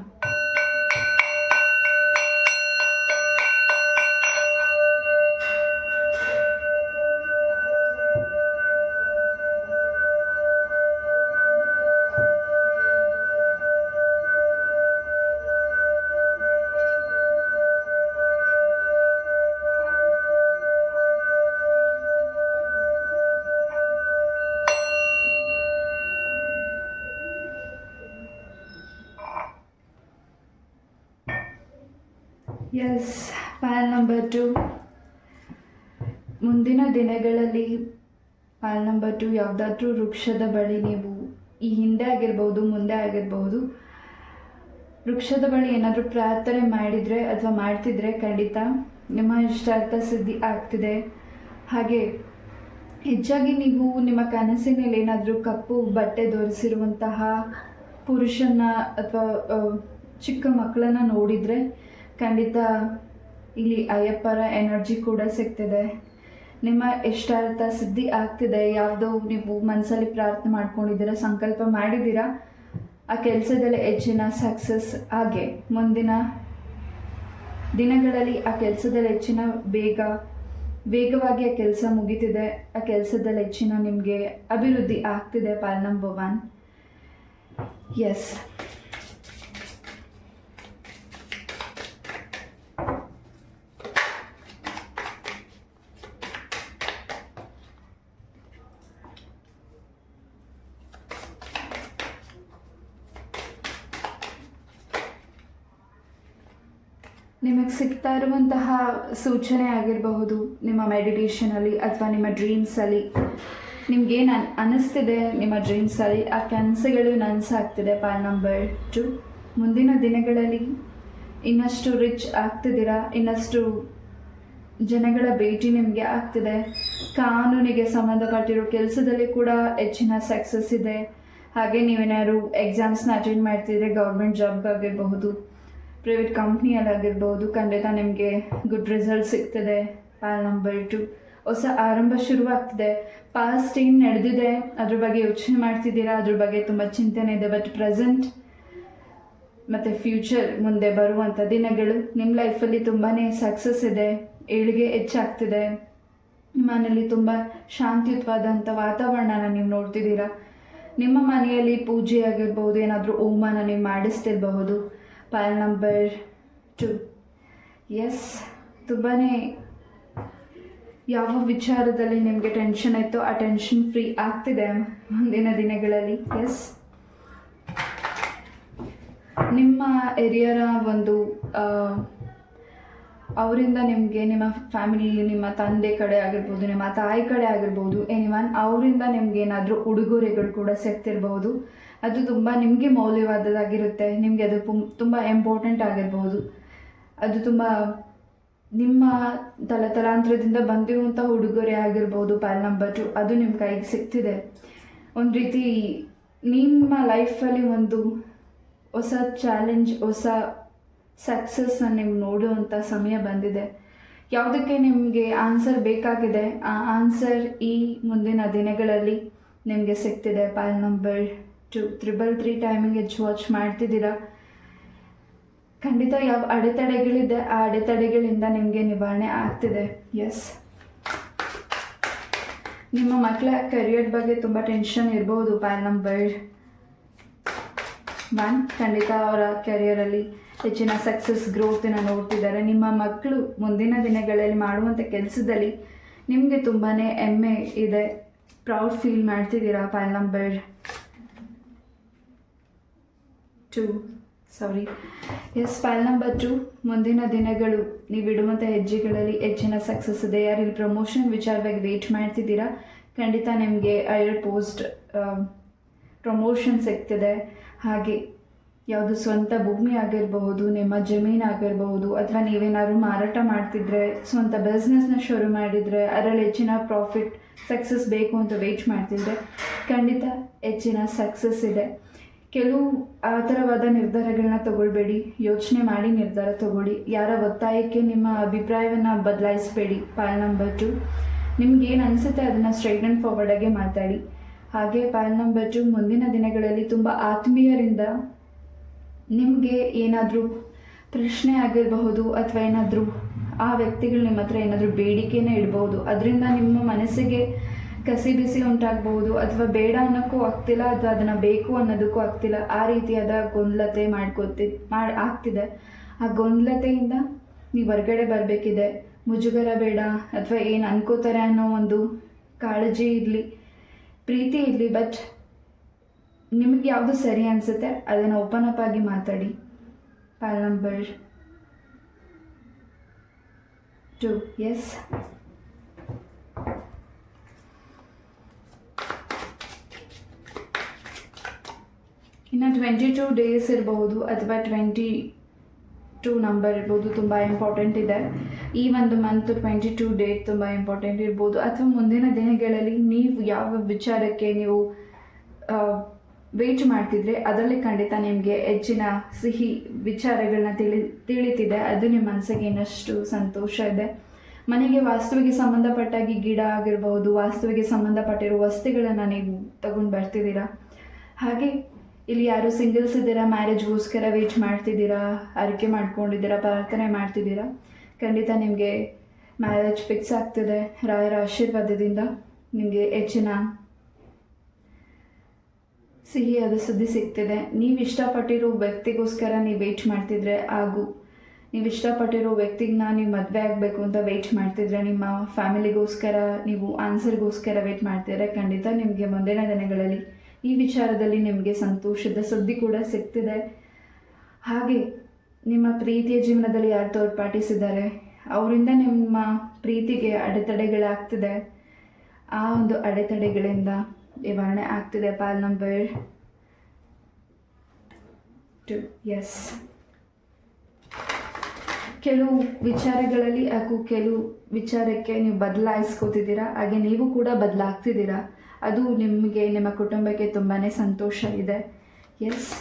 ಎಸ್, ಪಾಯಲ್ ನಂಬರ್ 2 ಮುಂದಿನ ದಿನಗಳಲ್ಲಿ ಪಾಯಲ್ ನಂಬರ್ 2 ಯಾವುದಾದ್ರೂ ವೃಕ್ಷದ ಬಳಿ ನೀವು ಈ ಹಿಂದೆ ಆಗಿರ್ಬೋದು ಮುಂದೆ ಆಗಿರ್ಬೋದು ವೃಕ್ಷದ ಬಳಿ ಏನಾದರೂ ಪ್ರಾರ್ಥನೆ ಮಾಡಿದರೆ ಅಥವಾ ಮಾಡ್ತಿದ್ರೆ ಖಂಡಿತ ನಿಮ್ಮ ಇಷ್ಟಾರ್ಥ ಸಿದ್ಧಿ ಆಗ್ತಿದೆ. ಹಾಗೆ ಹೆಚ್ಚಾಗಿ ನೀವು ನಿಮ್ಮ ಕನಸಿನಲ್ಲಿ ಏನಾದರೂ ಕಪ್ಪು ಬಟ್ಟೆ ಧರಿಸಿರುವಂತಹ ಪುರುಷನ ಅಥವಾ ಚಿಕ್ಕ ಮಕ್ಕಳನ್ನು ನೋಡಿದರೆ ಖಂಡಿತ ಇಲ್ಲಿ ಅಯ್ಯಪ್ಪರ ಎನರ್ಜಿ ಕೂಡ ಸಿಗ್ತಿದೆ. ನಿಮ್ಮ ಇಷ್ಟಾರ್ಥ ಸಿದ್ಧಿ ಆಗ್ತಿದೆ. ಯಾವುದೋ ನೀವು ಮನಸ್ಸಲ್ಲಿ ಪ್ರಾರ್ಥನೆ ಮಾಡ್ಕೊಂಡಿದ್ದೀರಾ, ಸಂಕಲ್ಪ ಮಾಡಿದ್ದೀರಾ, ಆ ಕೆಲಸದಲ್ಲಿ ಹೆಚ್ಚಿನ ಸಕ್ಸಸ್. ಹಾಗೆ ಮುಂದಿನ ದಿನಗಳಲ್ಲಿ ಆ ಕೆಲಸದಲ್ಲಿ ಹೆಚ್ಚಿನ ವೇಗವಾಗಿ ಆ ಕೆಲಸ ಮುಗಿತಿದೆ. ಆ ಕೆಲಸದಲ್ಲಿ ಹೆಚ್ಚಿನ ನಿಮಗೆ ಅಭಿವೃದ್ಧಿ ಆಗ್ತಿದೆ. Pile number 1. ಎಸ್, ನಿಮಗೆ ಸಿಗ್ತಾ ಇರುವಂತಹ ಸೂಚನೆ ಆಗಿರಬಹುದು ನಿಮ್ಮ ಮೆಡಿಟೇಷನಲ್ಲಿ ಅಥವಾ ನಿಮ್ಮ ಡ್ರೀಮ್ಸಲ್ಲಿ ನಿಮ್ಗೇನು ಅನ್ನಿಸ್ತಿದೆ ನಿಮ್ಮ ಡ್ರೀಮ್ಸಲ್ಲಿ ಆ ಕನಸುಗಳು ನನಸಾಗ್ತಿದೆ. ಪಾಲ್ ನಂಬರ್ 2, ಮುಂದಿನ ದಿನಗಳಲ್ಲಿ ಇನ್ನಷ್ಟು ರಿಚ್ ಆಗ್ತಿದ್ದೀರಾ, ಇನ್ನಷ್ಟು ಜನಗಳ ಭೇಟಿ ನಿಮಗೆ ಆಗ್ತಿದೆ. ಕಾನೂನಿಗೆ ಸಂಬಂಧಪಟ್ಟಿರೋ ಕೆಲಸದಲ್ಲಿ ಕೂಡ ಹೆಚ್ಚಿನ ಸಕ್ಸಸ್ ಇದೆ. ಹಾಗೆ ನೀವೇನಾದ್ರು ಎಕ್ಸಾಮ್ಸ್ನ ಅಟೆಂಡ್ ಮಾಡ್ತಿದ್ರೆ ಗೌರ್ಮೆಂಟ್ ಜಾಬ್ಗಾಗಿರಬಹುದು, ಪ್ರೈವೇಟ್ ಕಂಪ್ನಿಯಲ್ಲಾಗಿರ್ಬೋದು, ಖಂಡಿತ ನಿಮಗೆ ಗುಡ್ ರಿಸಲ್ಟ್ ಸಿಗ್ತದೆ. ಪಾಲ್ ನಂಬರ್ 2, ಹೊಸ ಆರಂಭ ಶುರುವಾಗ್ತಿದೆ. ಪಾಸ್ಟ್ ಏನು ನಡೆದಿದೆ ಅದ್ರ ಬಗ್ಗೆ ಯೋಚನೆ ಮಾಡ್ತಿದ್ದೀರಾ, ಅದ್ರ ಬಗ್ಗೆ ತುಂಬ ಚಿಂತನೆ ಇದೆ. ಬಟ್ ಪ್ರೆಸೆಂಟ್ ಮತ್ತು ಫ್ಯೂಚರ್ ಮುಂದೆ ಬರುವಂಥ ದಿನಗಳು ನಿಮ್ಮ ಲೈಫಲ್ಲಿ ತುಂಬಾ ಸಕ್ಸಸ್ ಇದೆ, ಏಳಿಗೆ ಹೆಚ್ಚಾಗ್ತಿದೆ. ಮನೆಯಲ್ಲಿ ತುಂಬ ಶಾಂತಿಯುತವಾದಂಥ ವಾತಾವರಣನ ನೀವು ನೋಡ್ತಿದ್ದೀರಾ. ನಿಮ್ಮ ಮನೆಯಲ್ಲಿ ಪೂಜೆ ಆಗಿರ್ಬೋದು, ಏನಾದರೂ ಹೋಮನ ನೀವು ಮಾಡಿಸ್ತಿರಬಹುದು. ಪಾಲ್ ನಂಬರ್ 2, ಎಸ್, ತುಂಬಾ ಯಾವ ವಿಚಾರದಲ್ಲಿ ನಿಮಗೆ ಟೆನ್ಷನ್ ಇತ್ತೋ ಆ ಟೆನ್ಷನ್ ಫ್ರೀ ಆಗ್ತಿದೆ ಮುಂದಿನ ದಿನಗಳಲ್ಲಿ. ಎಸ್, ನಿಮ್ಮ ಹಿರಿಯರ ಒಂದು ಅವರಿಂದ ನಿಮಗೆ ನಿಮ್ಮ ಫ್ಯಾಮಿಲಿ, ನಿಮ್ಮ ತಂದೆ ಕಡೆ ಆಗಿರ್ಬೋದು, ನಿಮ್ಮ ತಾಯಿ ಕಡೆ ಆಗಿರ್ಬೋದು, ಎನಿವನ್ ಅವರಿಂದ ನಿಮ್ಗೆ ಏನಾದರೂ ಉಡುಗೊರೆಗಳು ಕೂಡ ಸಿಗ್ತಿರ್ಬೋದು. ಅದು ತುಂಬ ನಿಮಗೆ ಮೌಲ್ಯವಾದದ್ದಾಗಿರುತ್ತೆ, ನಿಮಗೆ ಅದು ತುಂಬ ಇಂಪಾರ್ಟೆಂಟ್ ಆಗಿರ್ಬೋದು. ಅದು ತುಂಬ ನಿಮ್ಮ ತಲಾಂತರದಿಂದ ಬಂದಿರುವಂಥ ಉಡುಗೊರೆ ಆಗಿರ್ಬೋದು. ಪಾಲ್ ನಂಬರ್ 2, ಅದು ನಿಮ್ಮ ಕೈಗೆ ಸಿಗ್ತಿದೆ. ಒಂದು ರೀತಿ ನಿಮ್ಮ ಲೈಫಲ್ಲಿ ಒಂದು ಹೊಸ ಚಾಲೆಂಜ್, ಹೊಸ ಸಕ್ಸಸ್ನ ನೀವು ನೋಡುವಂಥ ಸಮಯ ಬಂದಿದೆ. ಯಾವುದಕ್ಕೆ ನಿಮಗೆ ಆನ್ಸರ್ ಬೇಕಾಗಿದೆ ಆ ಆನ್ಸರ್ ಈ ಮುಂದಿನ ದಿನಗಳಲ್ಲಿ ನಿಮಗೆ ಸಿಗ್ತಿದೆ. ಪಾಲ್ ನಂಬರ್ 2, 333 ಟೈಮಿಂಗ್ ಹೆಚ್ಚು ವಾಚ್ ಮಾಡ್ತಿದ್ದೀರಾ. ಖಂಡಿತ ಯಾವ ಅಡೆತಡೆಗಳಿದೆ ಆ ಅಡೆತಡೆಗಳಿಂದ ನಿಮಗೆ ನಿವಾರಣೆ ಆಗ್ತಿದೆ. ಎಸ್, ನಿಮ್ಮ ಮಕ್ಕಳ ಕರಿಯರ್ ಬಗ್ಗೆ ತುಂಬ ಟೆನ್ಷನ್ ಇರ್ಬೋದು. ಪಾಲ್ ನಂಬರ್ 1, ಖಂಡಿತ ಅವರ ಕೆರಿಯರಲ್ಲಿ ಹೆಚ್ಚಿನ ಸಕ್ಸಸ್ ಗ್ರೋತನ್ನ ನೋಡ್ತಿದ್ದಾರೆ. ನಿಮ್ಮ ಮಕ್ಕಳು ಮುಂದಿನ ದಿನಗಳಲ್ಲಿ ಮಾಡುವಂಥ ಕೆಲಸದಲ್ಲಿ ನಿಮಗೆ ತುಂಬಾ ಹೆಮ್ಮೆ ಇದೆ, ಪ್ರೌಡ್ ಫೀಲ್ ಮಾಡ್ತಿದ್ದೀರಾ. Poll number 2, yes, poll number 2, ಮುಂದಿನ ದಿನಗಳು ನೀವು ಇಡುವಂಥ ಹೆಜ್ಜೆಗಳಲ್ಲಿ ಹೆಚ್ಚಿನ ಸಕ್ಸಸ್ ಇದೆ. ಯಾರಲ್ಲಿ ಪ್ರಮೋಷನ್ ವಿಚಾರವಾಗಿ ವೇಟ್ ಮಾಡ್ತಿದ್ದೀರಾ, ಖಂಡಿತ ನಿಮಗೆ ಹೈಯರ್ ಪೋಸ್ಟ್ ಪ್ರಮೋಷನ್ ಸಿಗ್ತಿದೆ. ಹಾಗೆ ಯಾವುದು ಸ್ವಂತ ಭೂಮಿ ಆಗಿರಬಹುದು, ನಿಮ್ಮ ಜಮೀನು ಆಗಿರಬಹುದು, ಅಥವಾ ನೀವೇನಾದ್ರು ಮಾರಾಟ ಮಾಡ್ತಿದ್ರೆ, ಸ್ವಂತ ಬಿಸ್ನೆಸ್ನ ಶುರು ಮಾಡಿದರೆ, ಅದರಲ್ಲಿ ಹೆಚ್ಚಿನ ಪ್ರಾಫಿಟ್ ಸಕ್ಸಸ್ ಬೇಕು ಅಂತ ವೆಯ್ಟ್ ಮಾಡ್ತಿದ್ರೆ, ಖಂಡಿತ ಹೆಚ್ಚಿನ ಸಕ್ಸಸ್ ಇದೆ. ಕೆಲವು ಆ ಥರವಾದ ನಿರ್ಧಾರಗಳನ್ನ ತಗೊಳ್ಬೇಡಿ, ಯೋಚನೆ ಮಾಡಿ ನಿರ್ಧಾರ ತಗೊಳ್ಳಿ. ಯಾರ ಒತ್ತಾಯಕ್ಕೆ ನಿಮ್ಮ ಅಭಿಪ್ರಾಯವನ್ನು ಬದಲಾಯಿಸಬೇಡಿ. ಪಾಲ್ ನಂಬರ್ 2, ನಿಮ್ಗೇನು ಅನಿಸುತ್ತೆ ಅದನ್ನು ಸ್ಟ್ರೈಟ್ ಆ್ಯಂಡ್ ಫಾರ್ವರ್ಡಾಗೆ ಮಾತಾಡಿ. ಹಾಗೆ ಪಾಲ್ ನಂಬರ್ 2, ಮುಂದಿನ ದಿನಗಳಲ್ಲಿ ತುಂಬ ಆತ್ಮೀಯರಿಂದ ನಿಮಗೆ ಏನಾದರೂ ಪ್ರಶ್ನೆ ಆಗಿರಬಹುದು, ಅಥವಾ ಏನಾದರೂ ಆ ವ್ಯಕ್ತಿಗಳು ನಿಮ್ಮ ಹತ್ರ ಏನಾದರೂ ಬೇಡಿಕೆನ ಇಡ್ಬೋದು. ಅದರಿಂದ ನಿಮ್ಮ ಮನಸ್ಸಿಗೆ ಕಸಿ ಬಿಸಿ ಉಂಟಾಗಬಹುದು, ಅಥವಾ ಬೇಡ ಅನ್ನೋಕ್ಕೂ ಆಗ್ತಿಲ್ಲ, ಅಥವಾ ಅದನ್ನು ಬೇಕು ಅನ್ನೋದಕ್ಕೂ ಆಗ್ತಿಲ್ಲ. ಆ ರೀತಿಯಾದ ಗೊಂದಲತೆ ಆಗ್ತಿದೆ. ಆ ಗೊಂದಲತೆಯಿಂದ ನೀವು ಹೊರಗಡೆ ಬರಬೇಕಿದೆ. ಮುಜುಗರ ಬೇಡ, ಅಥವಾ ಏನು ಅನ್ಕೋತಾರೆ ಅನ್ನೋ ಒಂದು ಕಾಳಜಿ ಇರಲಿ, ಪ್ರೀತಿ ಇರಲಿ. ಬಟ್ ನಿಮಗೆ ಯಾವುದು ಸರಿ ಅನಿಸುತ್ತೆ ಅದನ್ನು ಓಪನ್ ಅಪ್ ಆಗಿ ಮಾತಾಡಿ. ಪಾಲ್ ನಂಬರ್ 2, ಎಸ್, ಇನ್ನು 22 ಡೇಸ್ ಇರಬಹುದು, ಅಥವಾ 22 ನಂಬರ್ ಇರ್ಬೋದು, ತುಂಬ ಇಂಪಾರ್ಟೆಂಟ್ ಇದೆ. ಈ ಒಂದು ಮಂತ್ 22 ಡೇಟ್ ತುಂಬ ಇಂಪಾರ್ಟೆಂಟ್ ಇರ್ಬೋದು. ಅಥವಾ ಮುಂದಿನ ದಿನಗಳಲ್ಲಿ ನೀವು ಯಾವ ವಿಚಾರಕ್ಕೆ ನೀವು ವೇಟ್ ಮಾಡ್ತಿದ್ರೆ ಅದರಲ್ಲಿ ಖಂಡಿತ ನಿಮಗೆ ಹೆಚ್ಚಿನ ಸಿಹಿ ವಿಚಾರಗಳನ್ನ ತಿಳಿತಿದೆ. ಅದು ನಿಮ್ಮ ಮನಸ್ಸಿಗೆ ಇನ್ನಷ್ಟು ಸಂತೋಷ ಇದೆ. ಮನೆಗೆ ವಾಸ್ತುವಿಗೆ ಸಂಬಂಧಪಟ್ಟಾಗಿ ಗಿಡ ಆಗಿರ್ಬೋದು, ವಾಸ್ತುವಿಗೆ ಸಂಬಂಧಪಟ್ಟಿರೋ ವಸ್ತುಗಳನ್ನು ನೀವು ತಗೊಂಡು ಬರ್ತಿದ್ದೀರಾ. ಹಾಗೆ ಇಲ್ಲಿ ಯಾರು ಸಿಂಗಲ್ಸ್ ಇದ್ದೀರಾ, ಮ್ಯಾರೇಜ್ಗೋಸ್ಕರ ವೇಟ್ ಮಾಡ್ತಿದ್ದೀರಾ, ಅರಿಕೆ ಮಾಡ್ಕೊಂಡಿದ್ದೀರಾ, ಪ್ರಾರ್ಥನೆ ಮಾಡ್ತಿದ್ದೀರಾ, ಖಂಡಿತ ನಿಮಗೆ ಮ್ಯಾರೇಜ್ ಫಿಕ್ಸ್ ಆಗ್ತಿದೆ. ರಾಯರ ಆಶೀರ್ವಾದದಿಂದ ನಿಮಗೆ ಹೆಚ್ಚಿನ ಸಿಹಿಯಾದ ಸುದ್ದಿ ಸಿಗ್ತಿದೆ. ನೀವು ಇಷ್ಟಪಟ್ಟಿರೋ ವ್ಯಕ್ತಿಗೋಸ್ಕರ ನೀವು ವೆಯ್ಟ್ ಮಾಡ್ತಿದ್ರೆ, ಹಾಗೂ ನೀವು ಇಷ್ಟಪಟ್ಟಿರೋ ವ್ಯಕ್ತಿಗೆ ನೀವು ಮದುವೆ ಆಗಬೇಕು ಅಂತ ವೆಯ್ಟ್ ಮಾಡ್ತಿದ್ರೆ, ನಿಮ್ಮ ಫ್ಯಾಮಿಲಿಗೋಸ್ಕರ ನೀವು ಆನ್ಸರ್ಗೋಸ್ಕರ ವೆಯ್ಟ್ ಮಾಡ್ತಿದ್ರೆ, ಖಂಡಿತ ನಿಮಗೆ ಮುಂದಿನ ದಿನಗಳಲ್ಲಿ ಈ ವಿಚಾರದಲ್ಲಿ ನಿಮಗೆ ಸಂತೋಷದ ಸುದ್ದಿ ಕೂಡ ಸಿಗ್ತಿದೆ. ಹಾಗೆ ನಿಮ್ಮ ಪ್ರೀತಿಯ ಜೀವನದಲ್ಲಿ ಯಾರು ಥರ್ಡ್ ಪಾರ್ಟೀಸ್ ಇದ್ದಾರೆ, ಅವರಿಂದ ನಿಮ್ಮ ಪ್ರೀತಿಗೆ ಅಡೆತಡೆಗಳಾಗ್ತಿದೆ. ಆ ಒಂದು ಅಡೆತಡೆಗಳಿಂದ ನಿವಾರಣೆ ಆಗ್ತಿದೆ. ಪಾಲ್ ನಂಬರ್ 2. ಎಸ್, ಕೆಲವು ವಿಚಾರಗಳಲ್ಲಿ ಹಾಗೂ ಕೆಲವು ವಿಚಾರಕ್ಕೆ ನೀವು ಬದಲಾಯಿಸ್ಕೋತಿದ್ದೀರಾ, ಹಾಗೆ ನೀವು ಕೂಡ ಬದಲಾಗ್ತಿದ್ದೀರಾ. ಅದು ನಿಮಗೆ, ನಿಮ್ಮ ಕುಟುಂಬಕ್ಕೆ ತುಂಬಾ ಸಂತೋಷ ಇದೆ. ಎಸ್,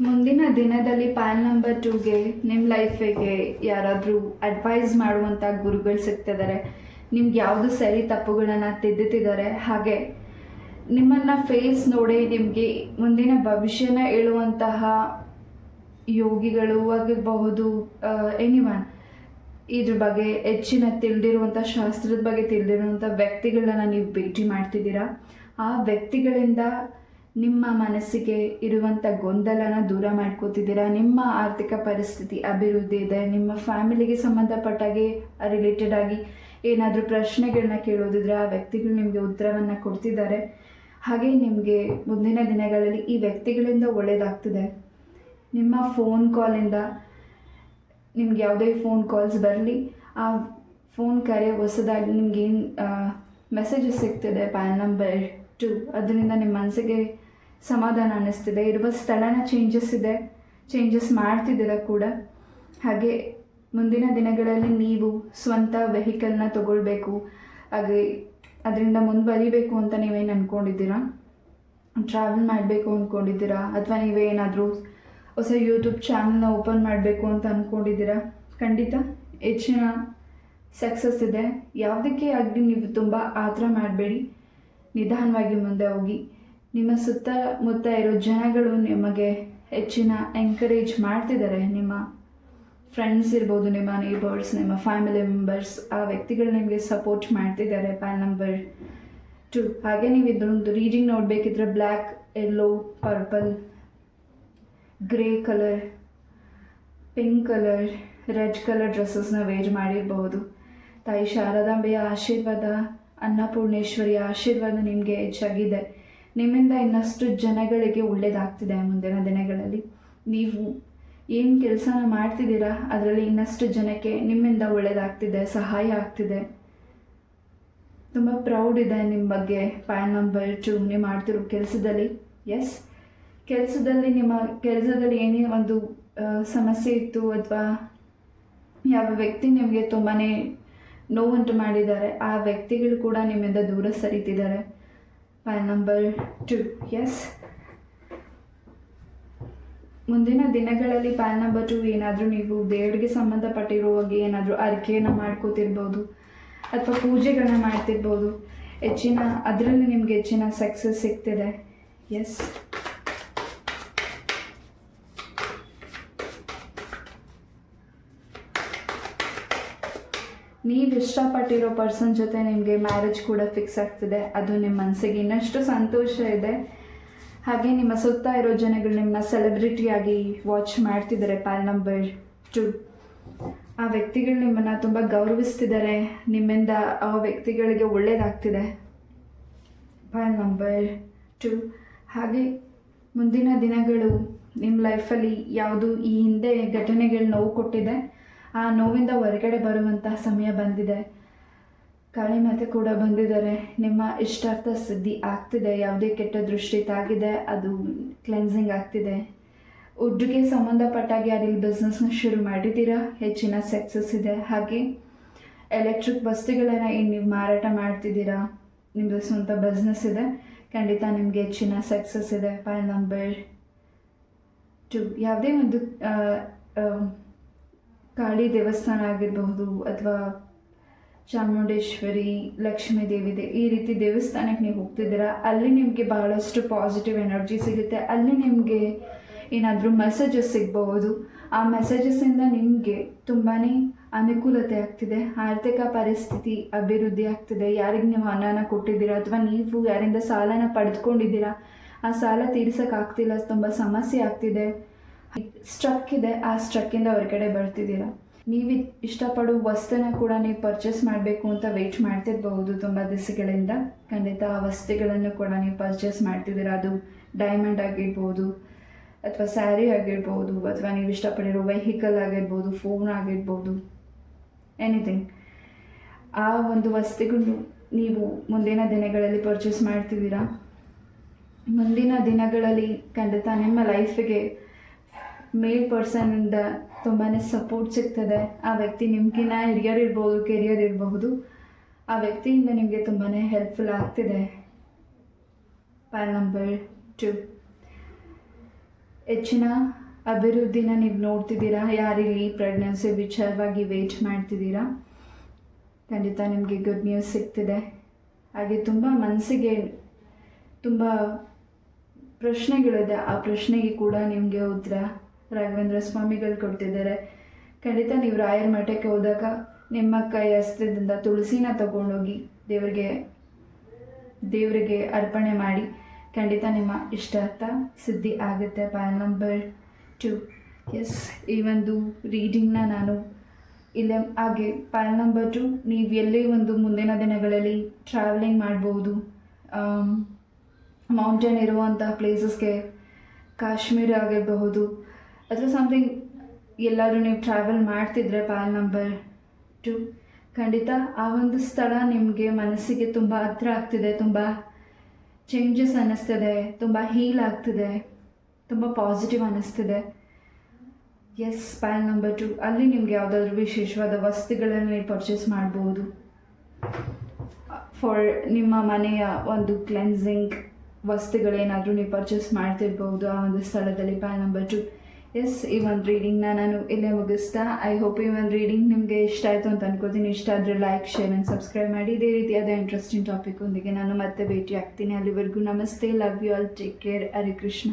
ಮುಂದಿನ ದಿನದಲ್ಲಿ ಪಾಲ್ ನಂಬರ್ 2ಗೆ ನಿಮ್ಮ ಲೈಫಿಗೆ ಯಾರಾದರೂ ಅಡ್ವೈಸ್ ಮಾಡುವಂಥ ಗುರುಗಳು ಸಿಗ್ತಿದ್ದಾರೆ. ನಿಮ್ಗೆ ಯಾವುದು ಸರಿ ತಪ್ಪುಗಳನ್ನು ತಿದ್ದುತ್ತಿದ್ದಾರೆ. ಹಾಗೆ ನಿಮ್ಮನ್ನು ಫೇಸ್ ನೋಡಿ ನಿಮಗೆ ಮುಂದಿನ ಭವಿಷ್ಯನ ಹೇಳುವಂತಹ ಯೋಗಿಗಳು ಆಗಿರಬಹುದು, ಎನಿವನ್ ಇದ್ರ ಬಗ್ಗೆ ಹೆಚ್ಚಿನ ತಿಳಿದಿರುವಂಥ, ಶಾಸ್ತ್ರದ ಬಗ್ಗೆ ತಿಳಿದಿರುವಂಥ ವ್ಯಕ್ತಿಗಳನ್ನ ನೀವು ಭೇಟಿ ಮಾಡ್ತಿದ್ದೀರಾ. ಆ ವ್ಯಕ್ತಿಗಳಿಂದ ನಿಮ್ಮ ಮನಸ್ಸಿಗೆ ಇರುವಂಥ ಗೊಂದಲನ ದೂರ ಮಾಡ್ಕೋತಿದ್ದೀರಾ. ನಿಮ್ಮ ಆರ್ಥಿಕ ಪರಿಸ್ಥಿತಿ ಅಭಿವೃದ್ಧಿ ಇದೆ. ನಿಮ್ಮ ಫ್ಯಾಮಿಲಿಗೆ ಸಂಬಂಧಪಟ್ಟಾಗೆ ರಿಲೇಟೆಡ್ ಆಗಿ ಏನಾದರೂ ಪ್ರಶ್ನೆಗಳನ್ನ ಕೇಳೋದಿದ್ರೆ ಆ ವ್ಯಕ್ತಿಗಳು ನಿಮಗೆ ಉತ್ತರವನ್ನು ಕೊಡ್ತಿದ್ದಾರೆ. ಹಾಗೆ ನಿಮಗೆ ಮುಂದಿನ ದಿನಗಳಲ್ಲಿ ಈ ವ್ಯಕ್ತಿಗಳಿಂದ ಒಳ್ಳೆಯದಾಗ್ತಿದೆ. ನಿಮ್ಮ ಫೋನ್ ಕಾಲಿಂದ ನಿಮ್ಗೆ ಯಾವುದೇ ಫೋನ್ ಕಾಲ್ಸ್ ಬರಲಿ, ಆ ಫೋನ್ ಕರೆ ಹೊಸದಾಗಿ ನಿಮ್ಗೇನು ಮೆಸೇಜಸ್ ಸಿಗ್ತಿದೆ ಪಾಲ್ ನಂಬರ್ 2, ಅದರಿಂದ ನಿಮ್ಮ ಮನಸ್ಸಿಗೆ ಸಮಾಧಾನ ಅನ್ನಿಸ್ತಿದೆ. ಇರುವ ಸ್ಥಳನ ಚೇಂಜಸ್ ಮಾಡ್ತಿದ್ದೀರ ಕೂಡ. ಹಾಗೆ ಮುಂದಿನ ದಿನಗಳಲ್ಲಿ ನೀವು ಸ್ವಂತ ವೆಹಿಕಲ್ನ ತಗೊಳ್ಬೇಕು, ಹಾಗೆ ಅದರಿಂದ ಮುಂದುವರಿಬೇಕು ಅಂತ ನೀವೇನು ಅಂದ್ಕೊಂಡಿದ್ದೀರಾ, ಟ್ರಾವೆಲ್ ಮಾಡಬೇಕು ಅಂದ್ಕೊಂಡಿದ್ದೀರಾ, ಅಥವಾ ನೀವೇನಾದರೂ ಹೊಸ ಯೂಟ್ಯೂಬ್ ಚಾನಲ್ನ ಓಪನ್ ಮಾಡಬೇಕು ಅಂತ ಅಂದ್ಕೊಂಡಿದ್ದೀರಾ, ಖಂಡಿತ ಹೆಚ್ಚಿನ ಸಕ್ಸಸ್ ಇದೆ. ಯಾವುದಕ್ಕೆ ಆಗಲಿ ನೀವು ತುಂಬ ಆತರ ಮಾಡಬೇಡಿ, ನಿಧಾನವಾಗಿ ಮುಂದೆ ಹೋಗಿ. ನಿಮ್ಮ ಸುತ್ತಮುತ್ತ ಇರೋ ಜನಗಳು ನಿಮಗೆ ಹೆಚ್ಚಿನ ಎಂಕರೇಜ್ ಮಾಡ್ತಿದ್ದಾರೆ. ನಿಮ್ಮ ಫ್ರೆಂಡ್ಸ್ ಇರ್ಬೋದು, ನಿಮ್ಮ ನೇಬರ್ಸ್, ನಿಮ್ಮ ಫ್ಯಾಮಿಲಿ ಮೆಂಬರ್ಸ್, ಆ ವ್ಯಕ್ತಿಗಳು ನಿಮಗೆ ಸಪೋರ್ಟ್ ಮಾಡ್ತಿದ್ದಾರೆ. Pile number 2. ಹಾಗೆ ನೀವು ಇದೊಂದು ರೀಡಿಂಗ್ ನೋಡಬೇಕಿದ್ರೆ black, yellow, purple, grey colour, pink colour, red colour ಡ್ರೆಸ್ಸಸ್ನ ವೇರ್ ಮಾಡಿರಬಹುದು. ತಾಯಿ ಶಾರದಾಂಬೆಯ ಆಶೀರ್ವಾದ, ಅನ್ನಪೂರ್ಣೇಶ್ವರಿಯ ಆಶೀರ್ವಾದ ನಿಮಗೆ ಹೆಚ್ಚಾಗಿದೆ. ನಿಮ್ಮಿಂದ ಇನ್ನಷ್ಟು ಜನಗಳಿಗೆ ಒಳ್ಳೆಯದಾಗ್ತಿದೆ. ಮುಂದಿನ ದಿನಗಳಲ್ಲಿ ನೀವು ಏನು ಕೆಲಸನ ಮಾಡ್ತಿದ್ದೀರಾ ಅದರಲ್ಲಿ ಇನ್ನಷ್ಟು ಜನಕ್ಕೆ ನಿಮ್ಮಿಂದ ಒಳ್ಳೆಯದಾಗ್ತಿದೆ, ಸಹಾಯ ಆಗ್ತಿದೆ. ತುಂಬ ಪ್ರೌಡ್ ಇದೆ ನಿಮ್ಮ ಬಗ್ಗೆ ಪಾಲ್ ನಂಬರ್ 2. ನೀವು ಮಾಡ್ತಿರೋ ಕೆಲಸದಲ್ಲಿ. ಎಸ್, ನಿಮ್ಮ ಕೆಲಸದಲ್ಲಿ ಏನೇ ಒಂದು ಸಮಸ್ಯೆ ಇತ್ತು ಅಥವಾ ಯಾವ ವ್ಯಕ್ತಿ ನಿಮಗೆ ತುಂಬಾ ನೋವುಂಟು ಮಾಡಿದ್ದಾರೆ, ಆ ವ್ಯಕ್ತಿಗಳು ಕೂಡ ನಿಮ್ಮಿಂದ ದೂರ ಸರಿತಿದ್ದಾರೆ. ಪಾಲ್ ನಂಬರ್ 2. ಎಸ್, ಮುಂದಿನ ದಿನಗಳಲ್ಲಿ ಪಾಲ್ ನಂಬರ್ 2 ಏನಾದರೂ ನೀವು ದೇವರಿಗೆ ಸಂಬಂಧಪಟ್ಟಿರೋ ಹಾಗೆ ಏನಾದರೂ ಅರಿಕೆಯನ್ನು ಮಾಡ್ಕೋತಿರ್ಬೋದು ಅಥವಾ ಪೂಜೆಗಳನ್ನ ಮಾಡ್ತಿರ್ಬೋದು. ಅದರಲ್ಲಿ ನಿಮಗೆ ಹೆಚ್ಚಿನ ಸಕ್ಸಸ್ ಸಿಗ್ತಿದೆ. ಎಸ್, ನೀವು ಇಷ್ಟಪಟ್ಟಿರೋ ಪರ್ಸನ್ ಜೊತೆ ನಿಮಗೆ ಮ್ಯಾರೇಜ್ ಕೂಡ ಫಿಕ್ಸ್ ಆಗ್ತಿದೆ. ಅದು ನಿಮ್ಮ ಮನಸ್ಸಿಗೆ ಇನ್ನಷ್ಟು ಸಂತೋಷ ಇದೆ. ಹಾಗೆ ನಿಮ್ಮ ಸುತ್ತ ಇರೋ ಜನಗಳು ನಿಮ್ಮನ್ನ ಸೆಲೆಬ್ರಿಟಿಯಾಗಿ ವಾಚ್ ಮಾಡ್ತಿದ್ದಾರೆ. Pile number 2. ಆ ವ್ಯಕ್ತಿಗಳು ನಿಮ್ಮನ್ನು ತುಂಬ ಗೌರವಿಸ್ತಿದ್ದಾರೆ. ನಿಮ್ಮಿಂದ ಆ ವ್ಯಕ್ತಿಗಳಿಗೆ ಒಳ್ಳೆಯದಾಗ್ತಿದೆ. ಪಾಲ್ ನಂಬರ್ 2. ಹಾಗೆ ಮುಂದಿನ ದಿನಗಳು ನಿಮ್ಮ ಲೈಫಲ್ಲಿ ಯಾವುದು ಈ ಹಿಂದೆ ಘಟನೆಗಳು ನೋವು ಕೊಟ್ಟಿದೆ, ಆ ನೋವಿಂದ ಹೊರಗಡೆ ಬರುವಂತಹ ಸಮಯ ಬಂದಿದೆ. ಕಾಳಿ ಮಾತೆ ಕೂಡ ಬಂದಿದ್ದಾರೆ. ನಿಮ್ಮ ಇಷ್ಟಾರ್ಥ ಸಿದ್ಧಿ ಆಗ್ತಿದೆ. ಯಾವುದೇ ಕೆಟ್ಟ ದೃಷ್ಟಿ ತಾಗಿದೆ, ಅದು ಕ್ಲೆನ್ಸಿಂಗ್ ಆಗ್ತಿದೆ. ವುಡ್ಗೆ ಸಂಬಂಧಪಟ್ಟಾಗಿ ಯಾರಿಲ್ಲಿ ಬಿಸ್ನೆಸ್ನ ಶುರು ಮಾಡಿದ್ದೀರಾ, ಹೆಚ್ಚಿನ ಸಕ್ಸಸ್ ಇದೆ. ಹಾಗೆ ಎಲೆಕ್ಟ್ರಿಕ್ ವಸ್ತುಗಳನ್ನು ಏನು ನೀವು ಮಾರಾಟ ಮಾಡ್ತಿದ್ದೀರಾ, ನಿಮ್ಮದು ಸ್ವಂತ ಬಿಸ್ನೆಸ್ ಇದೆ, ಖಂಡಿತ ನಿಮಗೆ ಹೆಚ್ಚಿನ ಸಕ್ಸಸ್ ಇದೆ. ಪಾಲ್ ನಂಬರ್ 2. ಯಾವುದೇ ಒಂದು ಕಾಳಿ ದೇವಸ್ಥಾನ ಆಗಿರಬಹುದು ಅಥವಾ ಚಾಮುಂಡೇಶ್ವರಿ, ಲಕ್ಷ್ಮೀ ದೇವಿ ಈ ರೀತಿ ದೇವಸ್ಥಾನಕ್ಕೆ ನೀವು ಹೋಗ್ತಿದ್ದೀರಾ, ಅಲ್ಲಿ ನಿಮಗೆ ಬಹಳಷ್ಟು ಪಾಸಿಟಿವ್ ಎನರ್ಜಿ ಸಿಗುತ್ತೆ. ಅಲ್ಲಿ ನಿಮಗೆ ಏನಾದರೂ ಮೆಸೇಜಸ್ ಸಿಗಬಹುದು. ಆ ಮೆಸೇಜಸ್ಸಿಂದ ನಿಮಗೆ ತುಂಬಾ ಅನುಕೂಲತೆ ಆಗ್ತಿದೆ. ಆರ್ಥಿಕ ಪರಿಸ್ಥಿತಿ ಅಭಿವೃದ್ಧಿ ಆಗ್ತಿದೆ. ಯಾರಿಗೆ ನೀವು ಹಣನ ಕೊಟ್ಟಿದ್ದೀರಾ ಅಥವಾ ನೀವು ಯಾರಿಂದ ಸಾಲನ ಪಡೆದುಕೊಂಡಿದ್ದೀರಾ ಆ ಸಾಲ ತೀರ್ಸೋಕ್ಕಾಗ್ತಿಲ್ಲ, ತುಂಬ ಸಮಸ್ಯೆ ಆಗ್ತಿದೆ, ಸ್ಟ್ರಕ್ ಇದೆ. ಆ ಸ್ಟ್ರಕ್ಕಿಂದ ಹೊರಗಡೆ ಬರ್ತಿದ್ದೀರಾ. ನೀವು ಇಷ್ಟಪಡೋ ವಸ್ತುನ ಕೂಡ ನೀವು ಪರ್ಚೇಸ್ ಮಾಡಬೇಕು ಅಂತ ವೆಯ್ಟ್ ಮಾಡ್ತಿರ್ಬಹುದು ತುಂಬ ದಿವಸಗಳಿಂದ. ಖಂಡಿತ ಆ ವಸ್ತುಗಳನ್ನು ಕೂಡ ನೀವು ಪರ್ಚೇಸ್ ಮಾಡ್ತಿದ್ದೀರಾ. ಅದು ಡೈಮಂಡ್ ಆಗಿರ್ಬೋದು, ಅಥವಾ ಸ್ಯಾರಿ ಆಗಿರ್ಬೋದು, ಅಥವಾ ನೀವು ಇಷ್ಟಪಡಿರೋ ವೆಹಿಕಲ್ ಆಗಿರ್ಬೋದು, ಫೋನ್ ಆಗಿರ್ಬೋದು, ಎನಿಥಿಂಗ್. ಆ ಒಂದು ವಸ್ತುಗಳು ನೀವು ಮುಂದಿನ ದಿನಗಳಲ್ಲಿ ಪರ್ಚೇಸ್ ಮಾಡ್ತಿದ್ದೀರಾ. ಮುಂದಿನ ದಿನಗಳಲ್ಲಿ ಖಂಡಿತ ನಿಮ್ಮ ಲೈಫಿಗೆ ಮೇಲ್ ಪರ್ಸನ್ನಿಂದ ತುಂಬಾ ಸಪೋರ್ಟ್ ಸಿಗ್ತದೆ. ಆ ವ್ಯಕ್ತಿ ನಿಮ್ಗಿನ್ನ ಹಿರಿಯರಿರ್ಬೋದು, ಕೆರಿಯರ್ ಇರಬಹುದು. ಆ ವ್ಯಕ್ತಿಯಿಂದ ನಿಮಗೆ ತುಂಬಾ ಹೆಲ್ಪ್ಫುಲ್ ಆಗ್ತಿದೆ. ಪೈಲ್ ನಂಬರ್ 2, ಹೆಚ್ಚಿನ ಅಭಿವೃದ್ಧಿನ ನೀವು ನೋಡ್ತಿದ್ದೀರಾ. ಯಾರಿಲ್ಲಿ ಪ್ರೆಗ್ನೆನ್ಸಿ ವಿಚಾರವಾಗಿ ವೆಯ್ಟ್ ಮಾಡ್ತಿದ್ದೀರಾ, ಖಂಡಿತ ನಿಮಗೆ ಗುಡ್ ನ್ಯೂಸ್ ಸಿಗ್ತಿದೆ. ಹಾಗೆ ತುಂಬ ಮನಸ್ಸಿಗೆ ತುಂಬ ಪ್ರಶ್ನೆಗಳಿದೆ. ಆ ಪ್ರಶ್ನೆಗೆ ಕೂಡ ನಿಮಗೆ ಉತ್ತರ ರಾಘವೇಂದ್ರ ಸ್ವಾಮಿಗಳು ಕೊಡ್ತಿದ್ದಾರೆ. ಖಂಡಿತ ನೀವು ರಾಯರ ಮಠಕ್ಕೆ ಹೋದಾಗ ನಿಮ್ಮ ಕೈ ಹಸ್ತದಿಂದ ತುಳಸಿನ ತಗೊಂಡೋಗಿ ದೇವರಿಗೆ ಅರ್ಪಣೆ ಮಾಡಿ. ಖಂಡಿತ ನಿಮ್ಮ ಇಷ್ಟಾರ್ಥ ಸಿದ್ಧಿ ಆಗುತ್ತೆ. ಪೈಲ್ ನಂಬರ್ 2. ಎಸ್, ಈ ಒಂದು ರೀಡಿಂಗ್ನ ನಾನು ಇಲ್ಲೇ ಹಾಗೆ ಪೈಲ್ ನಂಬರ್ 2, ನೀವು ಎಲ್ಲೇ ಒಂದು ಮುಂದಿನ ದಿನಗಳಲ್ಲಿ ಟ್ರಾವೆಲಿಂಗ್ ಮಾಡ್ಬೋದು. ಮೌಂಟೇನ್ ಇರುವಂಥ ಪ್ಲೇಸಸ್ಗೆ, ಕಾಶ್ಮೀರ ಆಗಿರಬಹುದು, ಅಥವಾ ಸಮಥಿಂಗ್ ಎಲ್ಲಾದರೂ ನೀವು ಟ್ರಾವೆಲ್ ಮಾಡ್ತಿದ್ರೆ ಪೈಲ್ ನಂಬರ್ 2, ಖಂಡಿತ ಆ ಒಂದು ಸ್ಥಳ ನಿಮಗೆ ಮನಸ್ಸಿಗೆ ತುಂಬ ಹತ್ರ ಆಗ್ತಿದೆ. ತುಂಬ ಚೇಂಜಸ್ ಅನ್ನಿಸ್ತಿದೆ, ತುಂಬ ಹೀಲ್ ಆಗ್ತಿದೆ, ತುಂಬ ಪಾಸಿಟಿವ್ ಅನ್ನಿಸ್ತಿದೆ. ಎಸ್, ಪೈಲ್ ನಂಬರ್ 2, ಅಲ್ಲಿ ನಿಮಗೆ ಯಾವುದಾದ್ರೂ ವಿಶೇಷವಾದ ವಸ್ತುಗಳನ್ನು ನೀವು ಪರ್ಚೇಸ್ ಮಾಡ್ಬೋದು. ಫಾರ್ ನಿಮ್ಮ ಮನೆಯ ಒಂದು ಕ್ಲೆನ್ಸಿಂಗ್ ವಸ್ತುಗಳೇನಾದರೂ ನೀವು ಪರ್ಚೇಸ್ ಮಾಡ್ತಿರ್ಬೋದು ಆ ಒಂದು ಸ್ಥಳದಲ್ಲಿ. ಪೈಲ್ ನಂಬರ್ 2. ಎಸ್, ಈ ಒಂದು ರೀಡಿಂಗ್ನ ನಾನು ಇಲ್ಲೇ ಮುಗಿಸ್ತಾ. ಐ ಹೋಪ್ ಈ ಒಂದು ರೀಡಿಂಗ್ ನಿಮಗೆ ಇಷ್ಟ ಆಯಿತು ಅಂತ ಅನ್ಕೋತೀನಿ. ಇಷ್ಟ ಆದರೆ ಲೈಕ್, ಶೇರ್ ಆ್ಯಂಡ್ ಸಬ್ಸ್ಕ್ರೈಬ್ ಮಾಡಿ. ಇದೇ ರೀತಿಯಾದ ಇಂಟ್ರೆಸ್ಟಿಂಗ್ ಟಾಪಿಕ್ ಒಂದಿಗೆ ನಾನು ಮತ್ತೆ ಭೇಟಿ ಆಗ್ತೀನಿ. ಅಲ್ಲಿವರೆಗೂ ನಮಸ್ತೆ, love you all, take care, Hare Krishna.